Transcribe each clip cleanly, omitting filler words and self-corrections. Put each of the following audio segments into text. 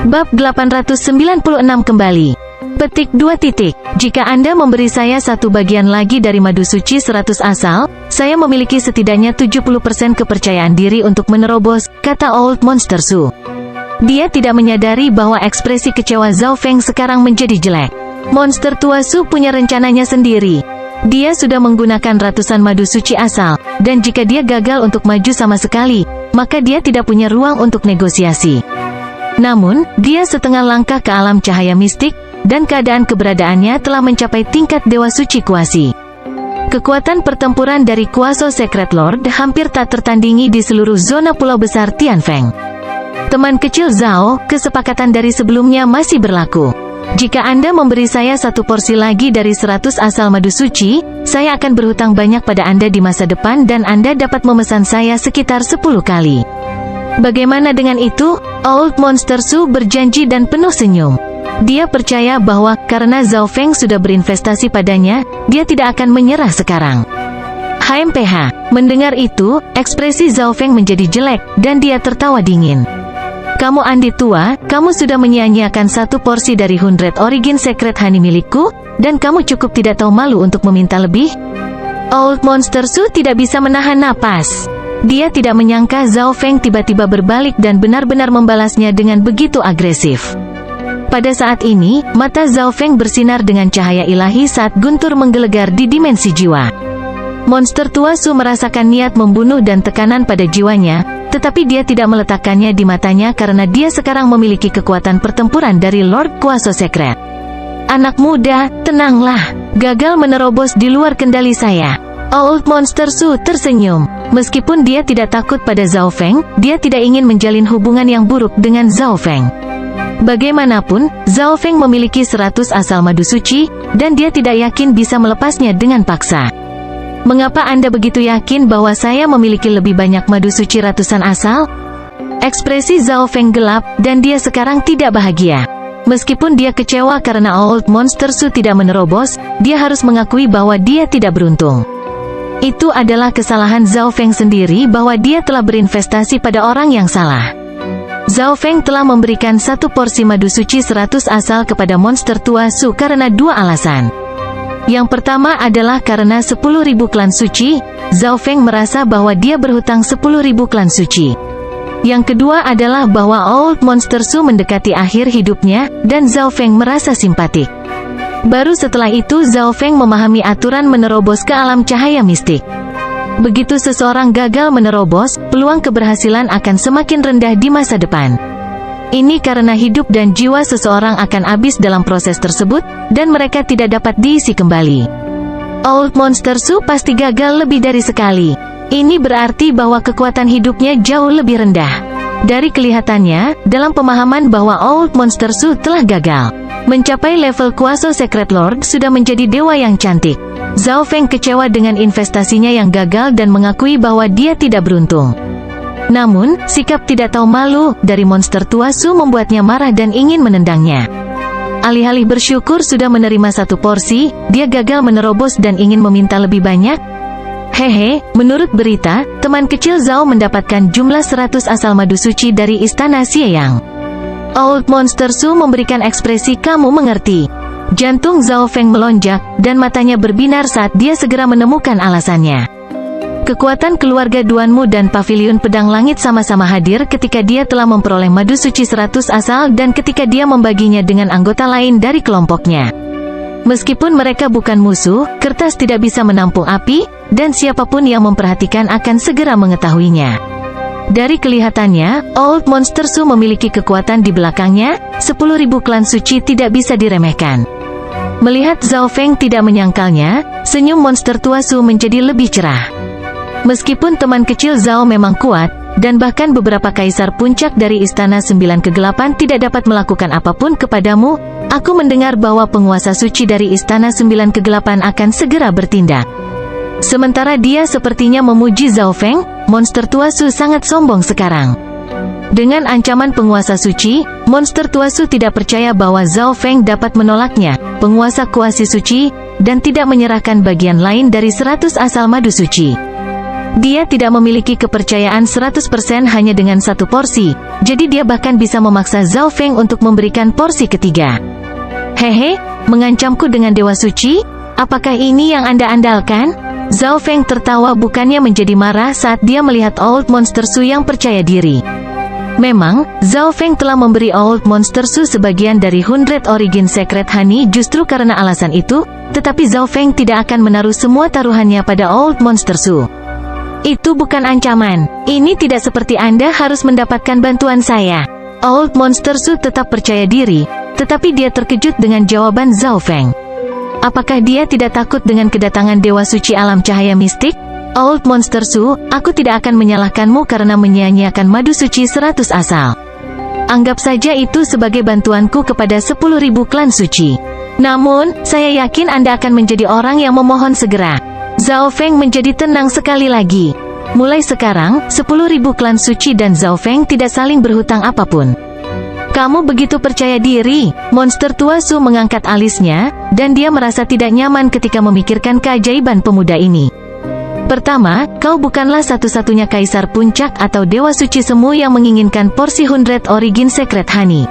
Bab 896 kembali. Petik 2. Jika Anda memberi saya satu bagian lagi dari madu suci 100 asal, saya memiliki setidaknya 70% kepercayaan diri untuk menerobos, kata Old Monster Su. Dia tidak menyadari bahwa ekspresi kecewa Zhao Feng sekarang menjadi jelek. Monster tua Su punya rencananya sendiri. Dia sudah menggunakan ratusan madu suci asal, dan jika dia gagal untuk maju sama sekali, maka dia tidak punya ruang untuk negosiasi. Namun, dia setengah langkah ke alam cahaya mistik, dan keadaan keberadaannya telah mencapai tingkat Dewa Suci Kuasi. Kekuatan pertempuran dari Kuaso Secret Lord hampir tak tertandingi di seluruh zona pulau besar Tianfeng. Teman kecil Zhao, kesepakatan dari sebelumnya masih berlaku. Jika Anda memberi saya satu porsi lagi dari 100 asal madu suci, saya akan berhutang banyak pada Anda di masa depan dan Anda dapat memesan saya sekitar 10 kali. Bagaimana dengan itu? Old Monster Su berjanji dan penuh senyum. Dia percaya bahwa karena Zhao Feng sudah berinvestasi padanya, dia tidak akan menyerah sekarang. HMPH. Mendengar itu, ekspresi Zhao Feng menjadi jelek, dan dia tertawa dingin. Kamu Andi tua, kamu sudah menyia-nyiakan satu porsi dari 100 Origin Secret Honey milikku, dan kamu cukup tidak tahu malu untuk meminta lebih? Old Monster Su tidak bisa menahan napas. Dia tidak menyangka Zhao Feng tiba-tiba berbalik dan benar-benar membalasnya dengan begitu agresif. Pada saat ini, mata Zhao Feng bersinar dengan cahaya ilahi saat guntur menggelegar di dimensi jiwa. Monster tua Su merasakan niat membunuh dan tekanan pada jiwanya, tetapi dia tidak meletakkannya di matanya karena dia sekarang memiliki kekuatan pertempuran dari Lord Kuaso Secret. Anak muda, tenanglah. Gagal menerobos di luar kendali saya. Old Monster Su tersenyum. Meskipun dia tidak takut pada Zhao Feng, dia tidak ingin menjalin hubungan yang buruk dengan Zhao Feng. Bagaimanapun, Zhao Feng memiliki 100 asal madu suci, dan dia tidak yakin bisa melepasnya dengan paksa. Mengapa Anda begitu yakin bahwa saya memiliki lebih banyak madu suci ratusan asal? Ekspresi Zhao Feng gelap, dan dia sekarang tidak bahagia. Meskipun dia kecewa karena Old Monster Su tidak menerobos, dia harus mengakui bahwa dia tidak beruntung. Itu adalah kesalahan Zhao Feng sendiri bahwa dia telah berinvestasi pada orang yang salah. Zhao Feng telah memberikan satu porsi madu suci 100 asal kepada monster tua Su karena dua alasan. Yang pertama adalah karena 10.000 klan suci, Zhao Feng merasa bahwa dia berhutang 10.000 klan suci. Yang kedua adalah bahwa Old Monster Su mendekati akhir hidupnya, dan Zhao Feng merasa simpatik. Baru setelah itu Zhao Feng memahami aturan menerobos ke alam cahaya mistik. Begitu seseorang gagal menerobos, peluang keberhasilan akan semakin rendah di masa depan. Ini karena hidup dan jiwa seseorang akan habis dalam proses tersebut, dan mereka tidak dapat diisi kembali. Old Monster Su pasti gagal lebih dari sekali. Ini berarti bahwa kekuatan hidupnya jauh lebih rendah. Dari kelihatannya, dalam pemahaman bahwa Old Monster Su telah gagal. Mencapai level Kuaso Secret Lord sudah menjadi dewa yang cantik. Zhao Feng kecewa dengan investasinya yang gagal dan mengakui bahwa dia tidak beruntung. Namun, sikap tidak tahu malu dari monster tua Su membuatnya marah dan ingin menendangnya. Alih-alih bersyukur sudah menerima satu porsi, dia gagal menerobos dan ingin meminta lebih banyak. Hehe, menurut berita, teman kecil Zhao mendapatkan jumlah 100 asal madu suci dari istana Xieyang. Old Monster Su memberikan ekspresi kamu mengerti. Jantung Zhao Feng melonjak, dan matanya berbinar saat dia segera menemukan alasannya. Kekuatan keluarga Duanmu dan Paviliun Pedang Langit sama-sama hadir ketika dia telah memperoleh madu suci 100 asal dan ketika dia membaginya dengan anggota lain dari kelompoknya. Meskipun mereka bukan musuh, kertas tidak bisa menampung api, dan siapapun yang memperhatikan akan segera mengetahuinya. Dari kelihatannya, Old Monster Su memiliki kekuatan di belakangnya, 10.000 klan suci tidak bisa diremehkan. Melihat Zhao Feng tidak menyangkalnya, senyum monster tua Su menjadi lebih cerah. Meskipun teman kecil Zhao memang kuat, dan bahkan beberapa kaisar puncak dari Istana 9 Kegelapan tidak dapat melakukan apapun kepadamu, aku mendengar bahwa penguasa suci dari Istana 9 Kegelapan akan segera bertindak. Sementara dia sepertinya memuji Zhao Feng, monster tua Su sangat sombong sekarang. Dengan ancaman penguasa suci, monster tua Su tidak percaya bahwa Zhao Feng dapat menolaknya, penguasa kuasi suci, dan tidak menyerahkan bagian lain dari 100 asal madu suci. Dia tidak memiliki kepercayaan 100% hanya dengan satu porsi, jadi dia bahkan bisa memaksa Zhao Feng untuk memberikan porsi ketiga. Hehe, mengancamku dengan Dewa Suci? Apakah ini yang Anda andalkan? Zhao Feng tertawa bukannya menjadi marah saat dia melihat Old Monster Su yang percaya diri. Memang, Zhao Feng telah memberi Old Monster Su sebagian dari 100 Origin Secret Honey justru karena alasan itu, tetapi Zhao Feng tidak akan menaruh semua taruhannya pada Old Monster Su. Itu bukan ancaman. Ini tidak seperti Anda harus mendapatkan bantuan saya. Old Monster Su tetap percaya diri, tetapi dia terkejut dengan jawaban Zhao Feng. Apakah dia tidak takut dengan kedatangan Dewa Suci Alam Cahaya Mistik? Old Monster Su, aku tidak akan menyalahkanmu karena menyia-nyiakan madu suci 100 asal. Anggap saja itu sebagai bantuanku kepada 10.000 klan suci. Namun, saya yakin Anda akan menjadi orang yang memohon segera. Zhao Feng menjadi tenang sekali lagi. Mulai sekarang, 10.000 klan suci dan Zhao Feng tidak saling berhutang apapun. Kamu begitu percaya diri? Monster tua Su mengangkat alisnya, dan dia merasa tidak nyaman ketika memikirkan keajaiban pemuda ini. Pertama, kau bukanlah satu-satunya kaisar puncak atau dewa suci semu yang menginginkan porsi 100 Origin Secret Honey.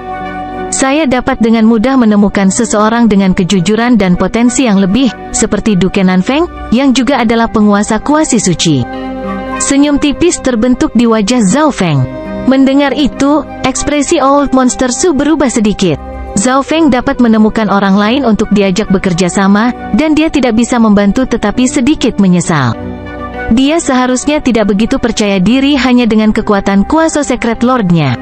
Saya dapat dengan mudah menemukan seseorang dengan kejujuran dan potensi yang lebih, seperti Duke Nanfeng, yang juga adalah penguasa kuasi suci. Senyum tipis terbentuk di wajah Zhao Feng. Mendengar itu, ekspresi Old Monster Su berubah sedikit. Zhao Feng dapat menemukan orang lain untuk diajak bekerja sama, dan dia tidak bisa membantu tetapi sedikit menyesal. Dia seharusnya tidak begitu percaya diri hanya dengan kekuatan kuasa Secret Lord-nya.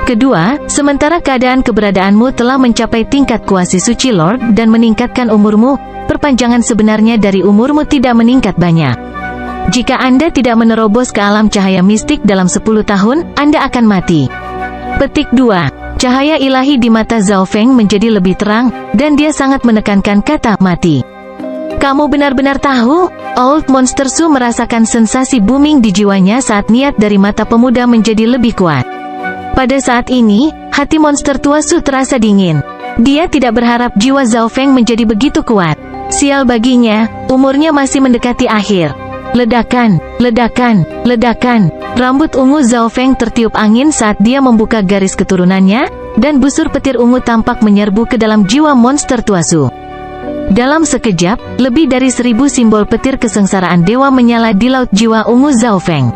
Kedua, sementara keadaan keberadaanmu telah mencapai tingkat kuasi suci Lord dan meningkatkan umurmu, perpanjangan sebenarnya dari umurmu tidak meningkat banyak. Jika Anda tidak menerobos ke alam cahaya mistik dalam 10 tahun, Anda akan mati. Petik 2. Cahaya ilahi di mata Zhao Feng menjadi lebih terang, dan dia sangat menekankan kata mati. Kamu benar-benar tahu? Old Monster Su merasakan sensasi booming di jiwanya saat niat dari mata pemuda menjadi lebih kuat. Pada saat ini, hati monster tua Su terasa dingin. Dia tidak berharap jiwa Zhao Feng menjadi begitu kuat. Sial baginya, umurnya masih mendekati akhir. Ledakan, ledakan, ledakan. Rambut ungu Zhao Feng tertiup angin saat dia membuka garis keturunannya, dan busur petir ungu tampak menyerbu ke dalam jiwa monster tua Su. Dalam sekejap, lebih dari 1000 simbol petir kesengsaraan dewa menyala di laut jiwa ungu Zhao Feng.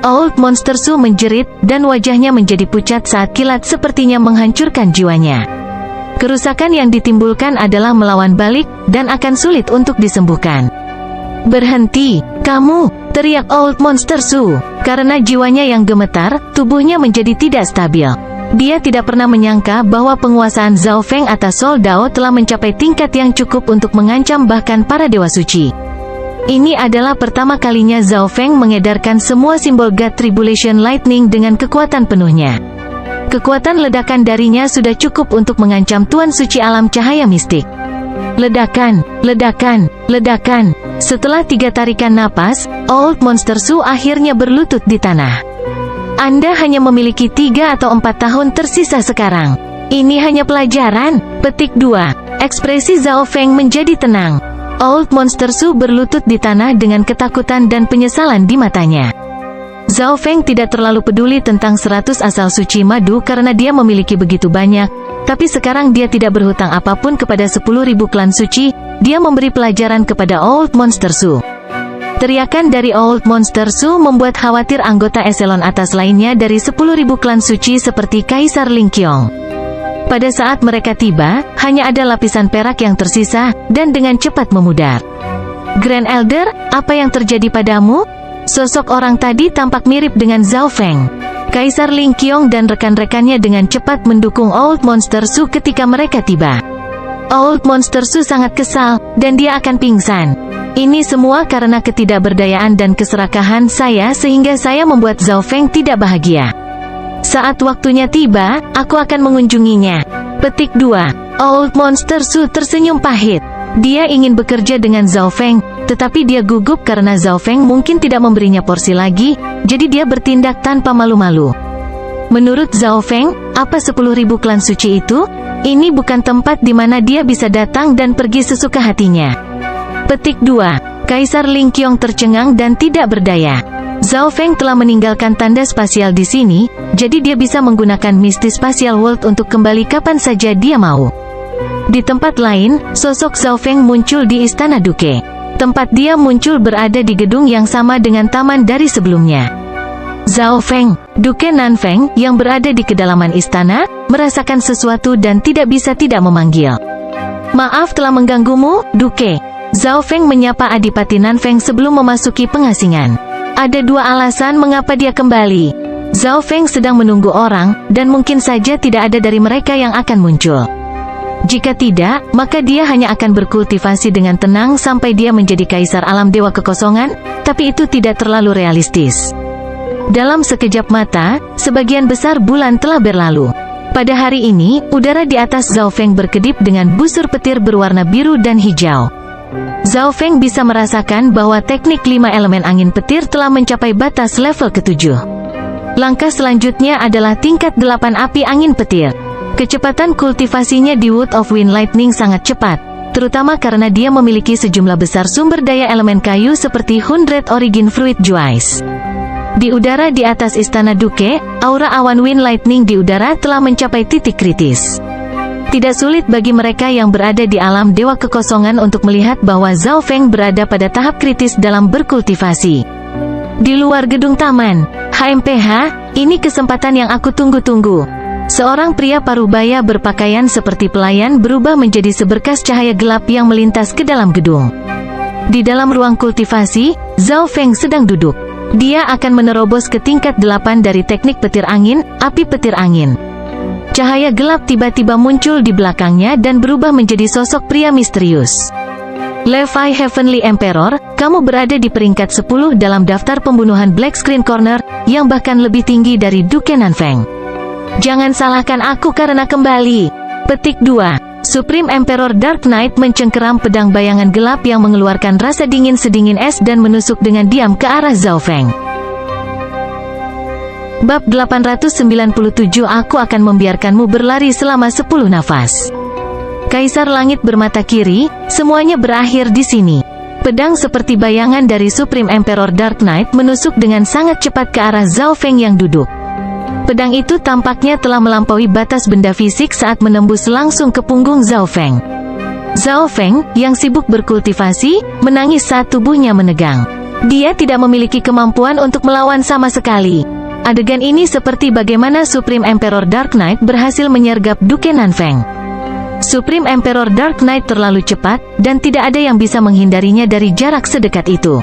Old Monster Su menjerit, dan wajahnya menjadi pucat saat kilat sepertinya menghancurkan jiwanya. Kerusakan yang ditimbulkan adalah melawan balik, dan akan sulit untuk disembuhkan. Berhenti, kamu, teriak Old Monster Su. Karena jiwanya yang gemetar, tubuhnya menjadi tidak stabil. Dia tidak pernah menyangka bahwa penguasaan Zhao Feng atas Sol Dao telah mencapai tingkat yang cukup untuk mengancam bahkan para dewa suci. Ini adalah pertama kalinya Zhao Feng mengedarkan semua simbol God Tribulation Lightning dengan kekuatan penuhnya. Kekuatan ledakan darinya sudah cukup untuk mengancam Tuan Suci Alam Cahaya Mistik. Ledakan, ledakan, ledakan. Setelah 3 tarikan napas, Old Monster Su akhirnya berlutut di tanah. Anda hanya memiliki 3 atau 4 tahun tersisa sekarang. Ini hanya pelajaran. Petik 2. Ekspresi Zhao Feng menjadi tenang. Old Monster Su berlutut di tanah dengan ketakutan dan penyesalan di matanya. Zhao Feng tidak terlalu peduli tentang 100 asal suci madu karena dia memiliki begitu banyak, tapi sekarang dia tidak berhutang apapun kepada 10.000 klan suci. Dia memberi pelajaran kepada Old Monster Su. Teriakan dari Old Monster Su membuat khawatir anggota eselon atas lainnya dari 10.000 klan suci seperti Kaisar Ling Qiong. Pada saat mereka tiba, hanya ada lapisan perak yang tersisa, dan dengan cepat memudar. Grand Elder, apa yang terjadi padamu? Sosok orang tadi tampak mirip dengan Zhao Feng. Kaisar Ling Qiong dan rekan-rekannya dengan cepat mendukung Old Monster Su ketika mereka tiba. Old Monster Su sangat kesal, dan dia akan pingsan. Ini semua karena ketidakberdayaan dan keserakahan saya sehingga saya membuat Zhao Feng tidak bahagia. Saat waktunya tiba, aku akan mengunjunginya. Petik 2. Old Monster Su tersenyum pahit. Dia ingin bekerja dengan Zhao Feng, tetapi dia gugup karena Zhao Feng mungkin tidak memberinya porsi lagi, jadi dia bertindak tanpa malu-malu. Menurut Zhao Feng, apa 10.000 klan suci itu? Ini bukan tempat di mana dia bisa datang dan pergi sesuka hatinya. Petik 2. Kaisar Ling Qiong tercengang dan tidak berdaya. Zhao Feng telah meninggalkan tanda spasial di sini, jadi dia bisa menggunakan Misty Spatial World untuk kembali kapan saja dia mau. Di tempat lain, sosok Zhao Feng muncul di Istana Duke. Tempat dia muncul berada di gedung yang sama dengan taman dari sebelumnya. Zhao Feng, Duke Nanfeng, yang berada di kedalaman istana, merasakan sesuatu dan tidak bisa tidak memanggil. Maaf telah mengganggumu, Duke. Zhao Feng menyapa Adipati Nanfeng sebelum memasuki pengasingan. Ada dua alasan mengapa dia kembali. Zhao Feng sedang menunggu orang, dan mungkin saja tidak ada dari mereka yang akan muncul. Jika tidak, maka dia hanya akan berkultivasi dengan tenang sampai dia menjadi kaisar alam dewa kekosongan, tapi itu tidak terlalu realistis. Dalam sekejap mata, sebagian besar bulan telah berlalu. Pada hari ini, udara di atas Zhao Feng berkedip dengan busur petir berwarna biru dan hijau. Zhao Feng bisa merasakan bahwa teknik 5 elemen angin petir telah mencapai batas level ke-7. Langkah selanjutnya adalah tingkat 8 api angin petir. Kecepatan kultivasinya di Wood of Wind Lightning sangat cepat, terutama karena dia memiliki sejumlah besar sumber daya elemen kayu seperti 100 Origin Fruit Juice. Di udara di atas Istana Duke, aura awan Wind Lightning di udara telah mencapai titik kritis. Tidak sulit bagi mereka yang berada di alam dewa kekosongan untuk melihat bahwa Zhao Feng berada pada tahap kritis dalam berkultivasi. Di luar gedung taman, HMPH, ini kesempatan yang aku tunggu-tunggu. Seorang pria parubaya berpakaian seperti pelayan berubah menjadi seberkas cahaya gelap yang melintas ke dalam gedung. Di dalam ruang kultivasi, Zhao Feng sedang duduk. Dia akan menerobos ke tingkat 8 dari teknik petir angin, api petir angin. Cahaya gelap tiba-tiba muncul di belakangnya dan berubah menjadi sosok pria misterius. Levi Heavenly Emperor, kamu berada di peringkat 10 dalam daftar pembunuhan Black Screen Corner, yang bahkan lebih tinggi dari Duke Nanfeng. Jangan salahkan aku karena kembali. Petik 2. Supreme Emperor Dark Knight mencengkeram pedang bayangan gelap yang mengeluarkan rasa dingin sedingin es dan menusuk dengan diam ke arah Zhao Feng. Bab 897 Aku akan membiarkanmu berlari selama 10 nafas. Kaisar Langit bermata kiri, semuanya berakhir di sini. Pedang seperti bayangan dari Supreme Emperor Dark Knight menusuk dengan sangat cepat ke arah Zhao Feng yang duduk. Pedang itu tampaknya telah melampaui batas benda fisik saat menembus langsung ke punggung Zhao Feng. Zhao Feng, yang sibuk berkultivasi, menangis saat tubuhnya menegang. Dia tidak memiliki kemampuan untuk melawan sama sekali. Adegan ini seperti bagaimana Supreme Emperor Dark Knight berhasil menyergap Duke Nanfeng. Supreme Emperor Dark Knight terlalu cepat, dan tidak ada yang bisa menghindarinya dari jarak sedekat itu.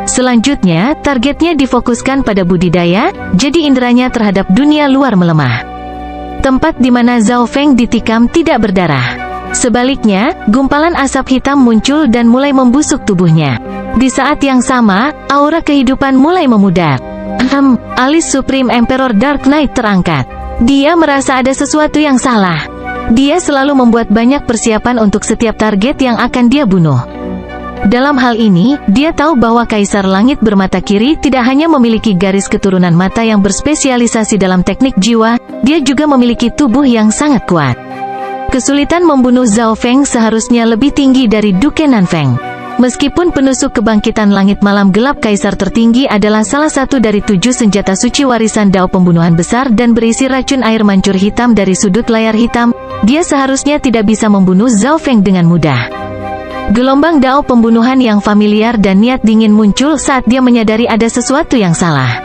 Selanjutnya, targetnya difokuskan pada budidaya, jadi inderanya terhadap dunia luar melemah. Tempat di mana Zhao Feng ditikam tidak berdarah. Sebaliknya, gumpalan asap hitam muncul dan mulai membusuk tubuhnya. Di saat yang sama, aura kehidupan mulai memudar. Alis Supreme Emperor Dark Knight terangkat. Dia merasa ada sesuatu yang salah. Dia selalu membuat banyak persiapan untuk setiap target yang akan dia bunuh. Dalam hal ini, dia tahu bahwa Kaisar Langit bermata kiri tidak hanya memiliki garis keturunan mata yang berspesialisasi dalam teknik jiwa, dia juga memiliki tubuh yang sangat kuat. Kesulitan membunuh Zhao Feng seharusnya lebih tinggi dari Duke Nanfeng. Meskipun penusuk kebangkitan langit malam gelap Kaisar tertinggi adalah salah satu dari 7 senjata suci warisan Dao pembunuhan besar dan berisi racun air mancur hitam dari sudut layar hitam, dia seharusnya tidak bisa membunuh Zhao Feng dengan mudah. Gelombang Dao pembunuhan yang familiar dan niat dingin muncul saat dia menyadari ada sesuatu yang salah.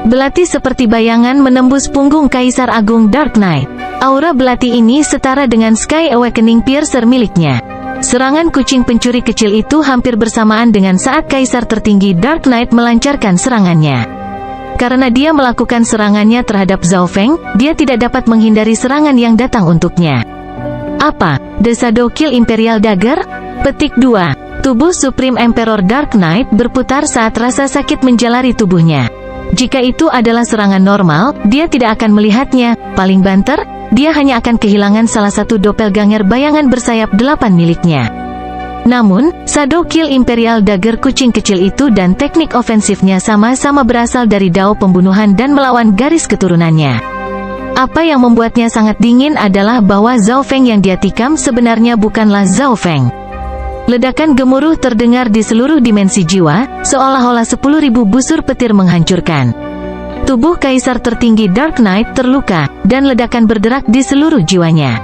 Belati seperti bayangan menembus punggung Kaisar Agung Dark Knight. Aura belati ini setara dengan Sky Awakening Piercer miliknya. Serangan kucing pencuri kecil itu hampir bersamaan dengan saat Kaisar tertinggi Dark Knight melancarkan serangannya. Karena dia melakukan serangannya terhadap Zhao Feng, dia tidak dapat menghindari serangan yang datang untuknya. Apa? The Shadow Kill Imperial Dagger? Petik 2. Tubuh Supreme Emperor Dark Knight berputar saat rasa sakit menjalari tubuhnya. Jika itu adalah serangan normal, dia tidak akan melihatnya. Paling banter, dia hanya akan kehilangan salah satu doppelganger bayangan bersayap 8 miliknya. Namun, Shadow Kill Imperial Dagger kucing kecil itu dan teknik ofensifnya sama-sama berasal dari Dao pembunuhan dan melawan garis keturunannya. Apa yang membuatnya sangat dingin adalah bahwa Zhao Feng yang dia tikam sebenarnya bukanlah Zhao Feng. Ledakan gemuruh terdengar di seluruh dimensi jiwa, seolah-olah 10.000 busur petir menghancurkan. Tubuh Kaisar tertinggi Dark Knight terluka, dan ledakan berderak di seluruh jiwanya.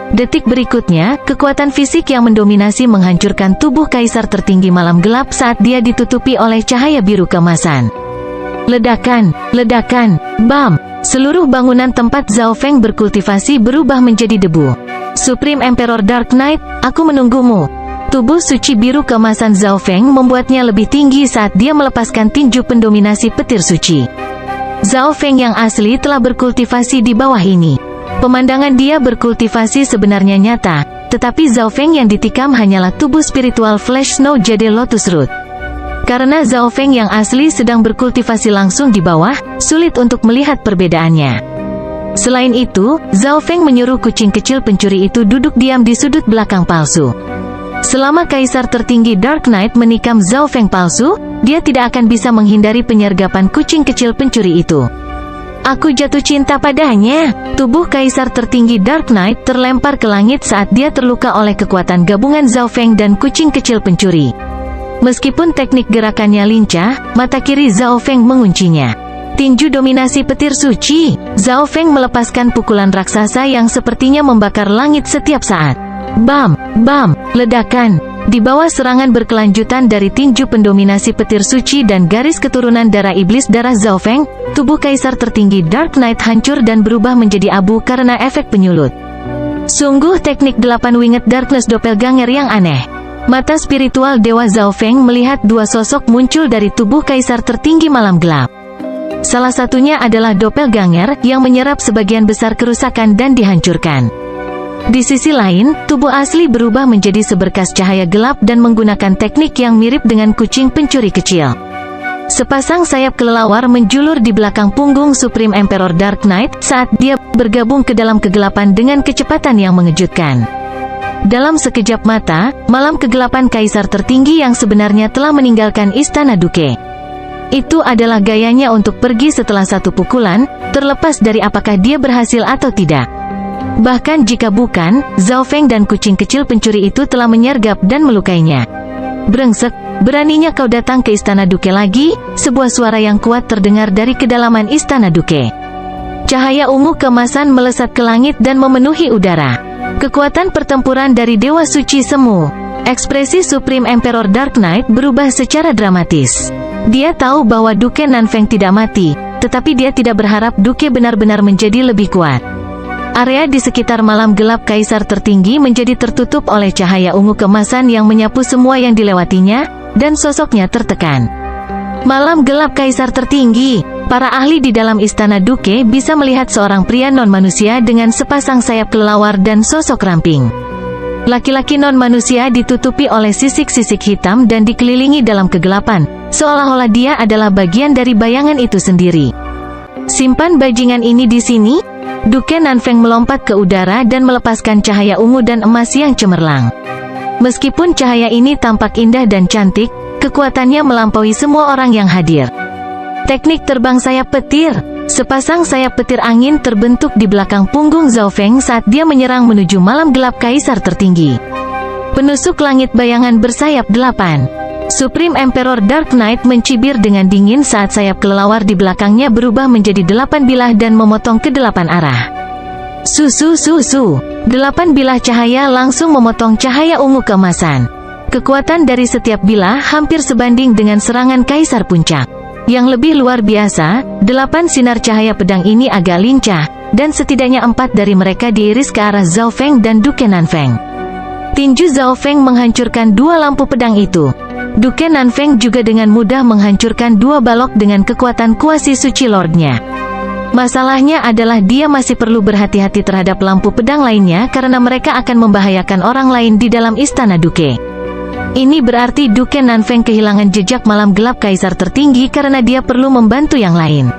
Detik berikutnya, kekuatan fisik yang mendominasi menghancurkan tubuh Kaisar tertinggi malam gelap saat dia ditutupi oleh cahaya biru keemasan. Ledakan, ledakan, bam! Seluruh bangunan tempat Zhao Feng berkultivasi berubah menjadi debu. Supreme Emperor Dark Knight, aku menunggumu. Tubuh suci biru keemasan Zhao Feng membuatnya lebih tinggi saat dia melepaskan tinju pendominasi petir suci. Zhao Feng yang asli telah berkultivasi di bawah ini. Pemandangan dia berkultivasi sebenarnya nyata, tetapi Zhao Feng yang ditikam hanyalah tubuh spiritual Flash Snow Jade Lotus Root. Karena Zhao Feng yang asli sedang berkultivasi langsung di bawah, sulit untuk melihat perbedaannya. Selain itu, Zhao Feng menyuruh kucing kecil pencuri itu duduk diam di sudut belakang palsu. Selama Kaisar tertinggi Dark Knight menikam Zhao Feng palsu, dia tidak akan bisa menghindari penyergapan kucing kecil pencuri itu. Aku jatuh cinta padanya. Tubuh Kaisar tertinggi Dark Knight terlempar ke langit saat dia terluka oleh kekuatan gabungan Zhao Feng dan kucing kecil pencuri. Meskipun teknik gerakannya lincah, mata kiri Zhao Feng menguncinya. Tinju dominasi petir suci. Zhao Feng melepaskan pukulan raksasa yang sepertinya membakar langit setiap saat. Bam! Bam! Ledakan. Di bawah serangan berkelanjutan dari tinju pendominasi petir suci dan garis keturunan darah iblis darah Zhao Feng, tubuh Kaisar tertinggi Dark Knight hancur dan berubah menjadi abu karena efek penyulut. Sungguh teknik 8 Winged Darkness Doppelganger yang aneh. Mata spiritual Dewa Zhao Feng melihat dua sosok muncul dari tubuh Kaisar tertinggi malam gelap. Salah satunya adalah Doppelganger yang menyerap sebagian besar kerusakan dan dihancurkan. Di sisi lain, tubuh asli berubah menjadi seberkas cahaya gelap dan menggunakan teknik yang mirip dengan kucing pencuri kecil. Sepasang sayap kelelawar menjulur di belakang punggung Supreme Emperor Dark Knight saat dia bergabung ke dalam kegelapan dengan kecepatan yang mengejutkan. Dalam sekejap mata, malam kegelapan Kaisar tertinggi yang sebenarnya telah meninggalkan Istana Duke. Itu adalah gayanya untuk pergi setelah satu pukulan, terlepas dari apakah dia berhasil atau tidak. Bahkan jika bukan, Zhao Feng dan kucing kecil pencuri itu telah menyergap dan melukainya. Brengsek, beraninya kau datang ke Istana Duke lagi? Sebuah suara yang kuat terdengar dari kedalaman Istana Duke. Cahaya ungu keemasan melesat ke langit dan memenuhi udara. Kekuatan pertempuran dari Dewa Suci Semu. Ekspresi Supreme Emperor Dark Knight berubah secara dramatis. Dia tahu bahwa Duke Nanfeng tidak mati, tetapi dia tidak berharap Duke benar-benar menjadi lebih kuat. Area di sekitar malam gelap Kaisar tertinggi menjadi tertutup oleh cahaya ungu keemasan yang menyapu semua yang dilewatinya, dan sosoknya tertekan. Malam gelap Kaisar tertinggi. Para ahli di dalam Istana Duke bisa melihat seorang pria non-manusia dengan sepasang sayap kelelawar dan sosok ramping. Laki-laki non-manusia ditutupi oleh sisik-sisik hitam dan dikelilingi dalam kegelapan, seolah-olah dia adalah bagian dari bayangan itu sendiri. Simpan bajingan ini di sini. Duke Nanfeng melompat ke udara dan melepaskan cahaya ungu dan emas yang cemerlang. Meskipun cahaya ini tampak indah dan cantik, kekuatannya melampaui semua orang yang hadir. Teknik terbang sayap petir. Sepasang sayap petir angin terbentuk di belakang punggung Zhao Feng saat dia menyerang menuju malam gelap Kaisar tertinggi. Penusuk langit bayangan bersayap 8. Supreme Emperor Dark Knight mencibir dengan dingin saat sayap kelelawar di belakangnya berubah menjadi 8 bilah dan memotong ke 8 arah. 8 bilah cahaya langsung memotong cahaya ungu keemasan. Kekuatan dari setiap bilah hampir sebanding dengan serangan Kaisar Puncak. Yang lebih luar biasa, 8 sinar cahaya pedang ini agak lincah, dan setidaknya 4 dari mereka diiris ke arah Zhao Feng dan Duke Nanfeng. Tinju Zhao Feng menghancurkan 2 lampu pedang itu. Duke Nanfeng juga dengan mudah menghancurkan 2 balok dengan kekuatan kuasi suci Lordnya. Masalahnya adalah dia masih perlu berhati-hati terhadap lampu pedang lainnya karena mereka akan membahayakan orang lain di dalam Istana Duke. Ini berarti Duke Nanfeng kehilangan jejak malam gelap Kaisar tertinggi karena dia perlu membantu yang lain.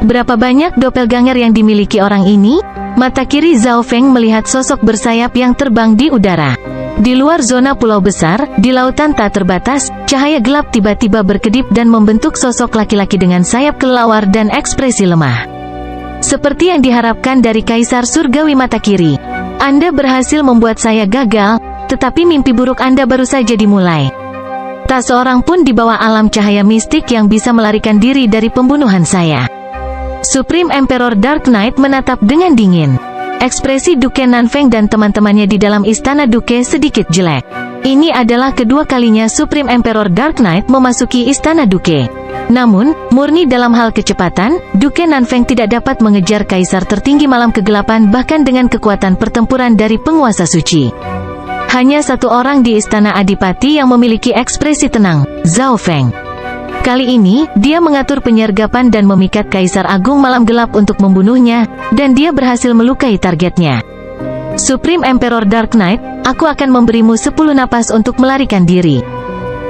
Berapa banyak doppelganger yang dimiliki orang ini? Mata kiri Zhao Feng melihat sosok bersayap yang terbang di udara. Di luar zona pulau besar, di lautan tak terbatas, cahaya gelap tiba-tiba berkedip dan membentuk sosok laki-laki dengan sayap kelelawar dan ekspresi lemah. Seperti yang diharapkan dari Kaisar Surgawi mata kiri. Anda berhasil membuat saya gagal. Tetapi mimpi buruk Anda baru saja dimulai. Tak seorang pun di bawah alam cahaya mistik yang bisa melarikan diri dari pembunuhan saya. Supreme Emperor Dark Knight menatap dengan dingin. Ekspresi Duke Nanfeng dan teman-temannya di dalam istana Duke sedikit jelek. Ini adalah kedua kalinya Supreme Emperor Dark Knight memasuki istana Duke. Namun, murni dalam hal kecepatan, Duke Nanfeng tidak dapat mengejar kaisar tertinggi malam kegelapan bahkan dengan kekuatan pertempuran dari penguasa suci. Hanya satu orang di istana Adipati yang memiliki ekspresi tenang, Zhao Feng. Kali ini, dia mengatur penyergapan dan memikat Kaisar Agung Malam Gelap untuk membunuhnya, dan dia berhasil melukai targetnya. Supreme Emperor Dark Knight, aku akan memberimu 10 napas untuk melarikan diri.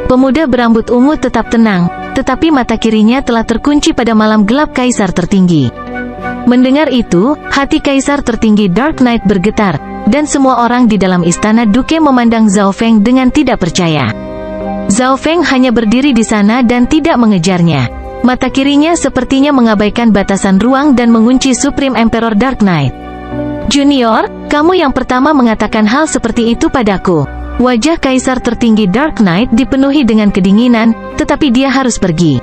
Pemuda berambut ungu tetap tenang, tetapi mata kirinya telah terkunci pada malam gelap Kaisar tertinggi. Mendengar itu, hati Kaisar tertinggi Dark Knight bergetar, dan semua orang di dalam istana Duke memandang Zhao Feng dengan tidak percaya. Zhao Feng hanya berdiri di sana dan tidak mengejarnya. Mata kirinya sepertinya mengabaikan batasan ruang dan mengunci Supreme Emperor Dark Knight. Junior, kamu yang pertama mengatakan hal seperti itu padaku. Wajah Kaisar tertinggi Dark Knight dipenuhi dengan kedinginan, tetapi dia harus pergi.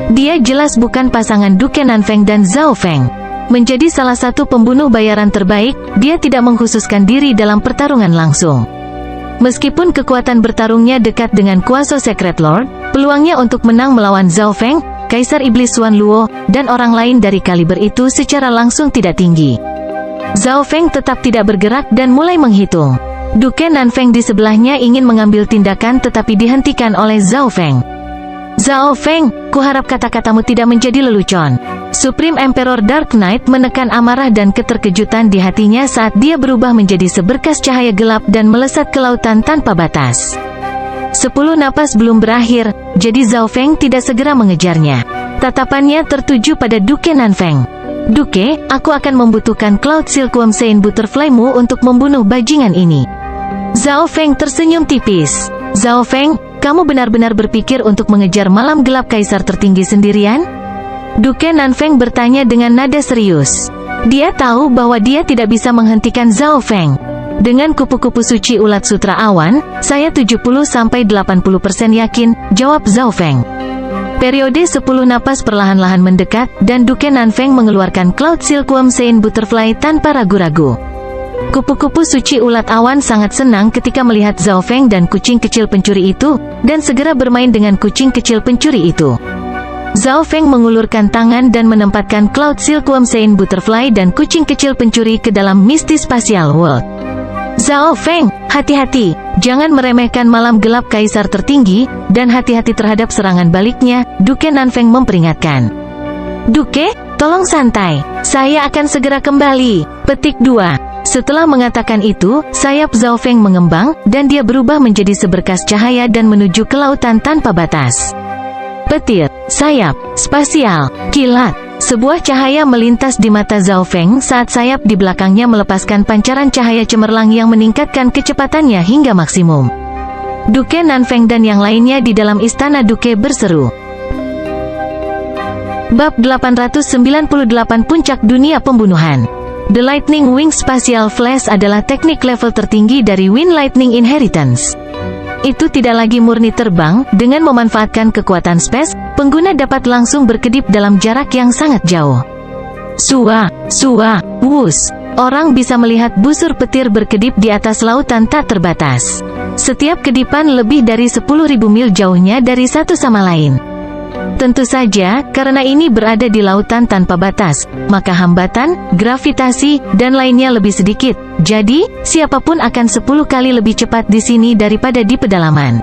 Dia jelas bukan pasangan Duke Nanfeng dan Zhao Feng. Menjadi salah satu pembunuh bayaran terbaik, dia tidak mengkhususkan diri dalam pertarungan langsung. Meskipun kekuatan bertarungnya dekat dengan kuasa Secret Lord, peluangnya untuk menang melawan Zhao Feng, Kaisar Iblis Xuan Luo, dan orang lain dari kaliber itu secara langsung tidak tinggi. Zhao Feng tetap tidak bergerak dan mulai menghitung. Duke Nanfeng di sebelahnya ingin mengambil tindakan tetapi dihentikan oleh Zhao Feng. Zhao Feng, kuharap kata-katamu tidak menjadi lelucon. Supreme Emperor Dark Knight menekan amarah dan keterkejutan di hatinya saat dia berubah menjadi seberkas cahaya gelap dan melesat ke lautan tanpa batas. 10 napas belum berakhir, jadi Zhao Feng tidak segera mengejarnya. Tatapannya tertuju pada Duke Nanfeng. Duke, aku akan membutuhkan Cloud Silkworm Saint Butterfly-mu untuk membunuh bajingan ini. Zhao Feng tersenyum tipis. Zhao Feng, kamu benar-benar berpikir untuk mengejar malam gelap Kaisar tertinggi sendirian? Duke Nanfeng bertanya dengan nada serius. Dia tahu bahwa dia tidak bisa menghentikan Zhao Feng. Dengan kupu-kupu suci ulat sutra awan, saya 70-80% yakin, jawab Zhao Feng. Periode 10 napas perlahan-lahan mendekat, dan Duke Nanfeng mengeluarkan Cloud Silkworm Saint Butterfly tanpa ragu-ragu. Kupu-kupu suci ulat awan sangat senang ketika melihat Zhao Feng dan kucing kecil pencuri itu, dan segera bermain dengan kucing kecil pencuri itu. Zhao Feng mengulurkan tangan dan menempatkan Cloud Silkworm Saint Butterfly dan kucing kecil pencuri ke dalam Misty Spatial World. Zhao Feng, hati-hati, jangan meremehkan malam gelap Kaisar tertinggi, dan hati-hati terhadap serangan baliknya, Duke Nanfeng memperingatkan. Duke, tolong santai, saya akan segera kembali. Petik 2. Setelah mengatakan itu, sayap Zhao Feng mengembang, dan dia berubah menjadi seberkas cahaya dan menuju ke lautan tanpa batas. Petir, sayap, spasial, kilat. Sebuah cahaya melintas di mata Zhao Feng saat sayap di belakangnya melepaskan pancaran cahaya cemerlang yang meningkatkan kecepatannya hingga maksimum. Duke Nanfeng dan yang lainnya di dalam istana Duke berseru. Bab 898 Puncak Dunia Pembunuhan. The Lightning Wing Spatial Flash adalah teknik level tertinggi dari Wind Lightning Inheritance. Itu tidak lagi murni terbang, dengan memanfaatkan kekuatan space, pengguna dapat langsung berkedip dalam jarak yang sangat jauh. Sua, wus. Orang bisa melihat busur petir berkedip di atas lautan tak terbatas. Setiap kedipan lebih dari 10.000 mil jauhnya dari satu sama lain. Tentu saja, karena ini berada di lautan tanpa batas, maka hambatan, gravitasi, dan lainnya lebih sedikit. Jadi, siapapun akan 10 kali lebih cepat di sini daripada di pedalaman.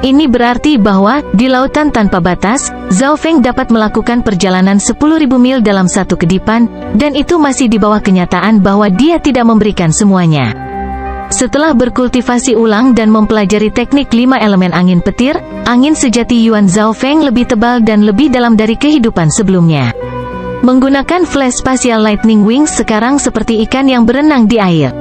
Ini berarti bahwa, di lautan tanpa batas, Zhao Feng dapat melakukan perjalanan 10.000 mil dalam satu kedipan, dan itu masih di bawah kenyataan bahwa dia tidak memberikan semuanya. Setelah berkultivasi ulang dan mempelajari teknik 5 elemen angin petir, angin sejati Yuan Zhao Feng lebih tebal dan lebih dalam dari kehidupan sebelumnya. Menggunakan Flash Spatial Lightning Wings sekarang seperti ikan yang berenang di air.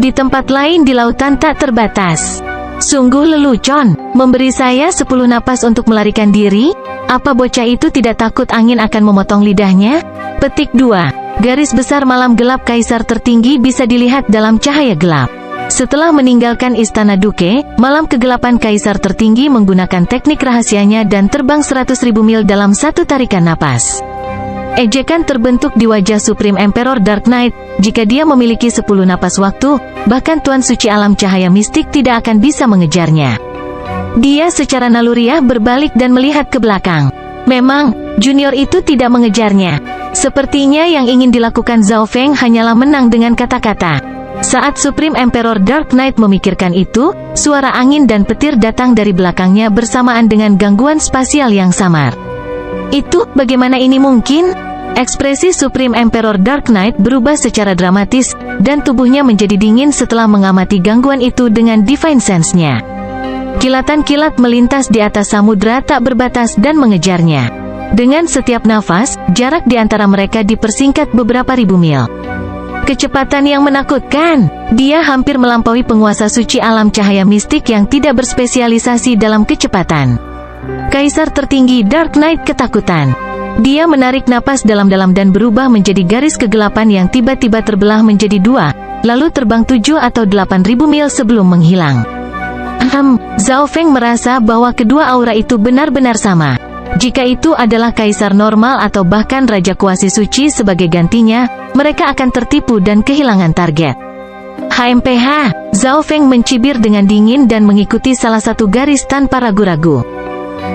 Di tempat lain di lautan tak terbatas. Sungguh lelucon, memberi saya 10 napas untuk melarikan diri? Apa bocah itu tidak takut angin akan memotong lidahnya? Petik 2. Garis besar malam gelap Kaisar tertinggi bisa dilihat dalam cahaya gelap. Setelah meninggalkan Istana Duke, malam kegelapan Kaisar tertinggi menggunakan teknik rahasianya dan terbang 100.000 mil dalam satu tarikan napas. Ejekan terbentuk di wajah Supreme Emperor Dark Knight. Jika dia memiliki 10 napas waktu, bahkan Tuan Suci Alam Cahaya Mistik tidak akan bisa mengejarnya. Dia secara naluriah berbalik dan melihat ke belakang. Memang, junior itu tidak mengejarnya. Sepertinya yang ingin dilakukan Zhao Feng hanyalah menang dengan kata-kata. Saat Supreme Emperor Dark Knight memikirkan itu, suara angin dan petir datang dari belakangnya bersamaan dengan gangguan spasial yang samar. Itu, bagaimana ini mungkin? Ekspresi Supreme Emperor Dark Knight berubah secara dramatis, dan tubuhnya menjadi dingin setelah mengamati gangguan itu dengan Divine Sense-nya. Kilatan-kilat melintas di atas samudra tak berbatas dan mengejarnya. Dengan setiap nafas, jarak di antara mereka dipersingkat beberapa ribu mil. Kecepatan yang menakutkan. Dia hampir melampaui penguasa suci alam cahaya mistik yang tidak berspesialisasi dalam kecepatan. Kaisar tertinggi Dark Knight ketakutan. Dia menarik napas dalam-dalam dan berubah menjadi garis kegelapan yang tiba-tiba terbelah menjadi dua, lalu terbang 7 atau 8.000 mil sebelum menghilang. Zhao Feng merasa bahwa kedua aura itu benar-benar sama. Jika itu adalah kaisar normal atau bahkan raja kuasi suci sebagai gantinya, mereka akan tertipu dan kehilangan target. HMPH, Zhao Feng mencibir dengan dingin dan mengikuti salah satu garis tanpa ragu-ragu.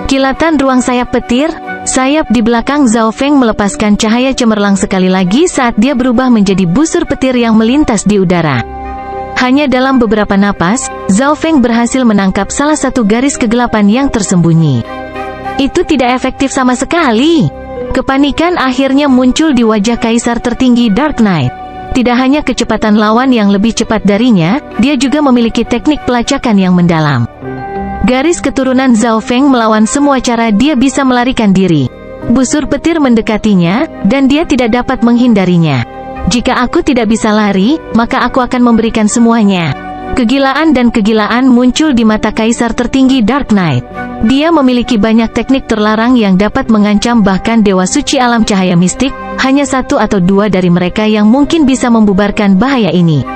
Kilatan ruang sayap petir, sayap di belakang Zhao Feng melepaskan cahaya cemerlang sekali lagi saat dia berubah menjadi busur petir yang melintas di udara. Hanya dalam beberapa napas, Zhao Feng berhasil menangkap salah satu garis kegelapan yang tersembunyi. Itu tidak efektif sama sekali. Kepanikan akhirnya muncul di wajah kaisar tertinggi Dark Knight. Tidak hanya kecepatan lawan yang lebih cepat darinya, dia juga memiliki teknik pelacakan yang mendalam. Garis keturunan Zhao Feng melawan semua cara dia bisa melarikan diri. Busur petir mendekatinya, dan dia tidak dapat menghindarinya. Jika aku tidak bisa lari, maka aku akan memberikan semuanya. Kegilaan dan kegilaan muncul di mata kaisar tertinggi Dark Knight. Dia memiliki banyak teknik terlarang yang dapat mengancam bahkan dewa suci alam cahaya mistik. Hanya satu atau dua dari mereka yang mungkin bisa membubarkan bahaya ini.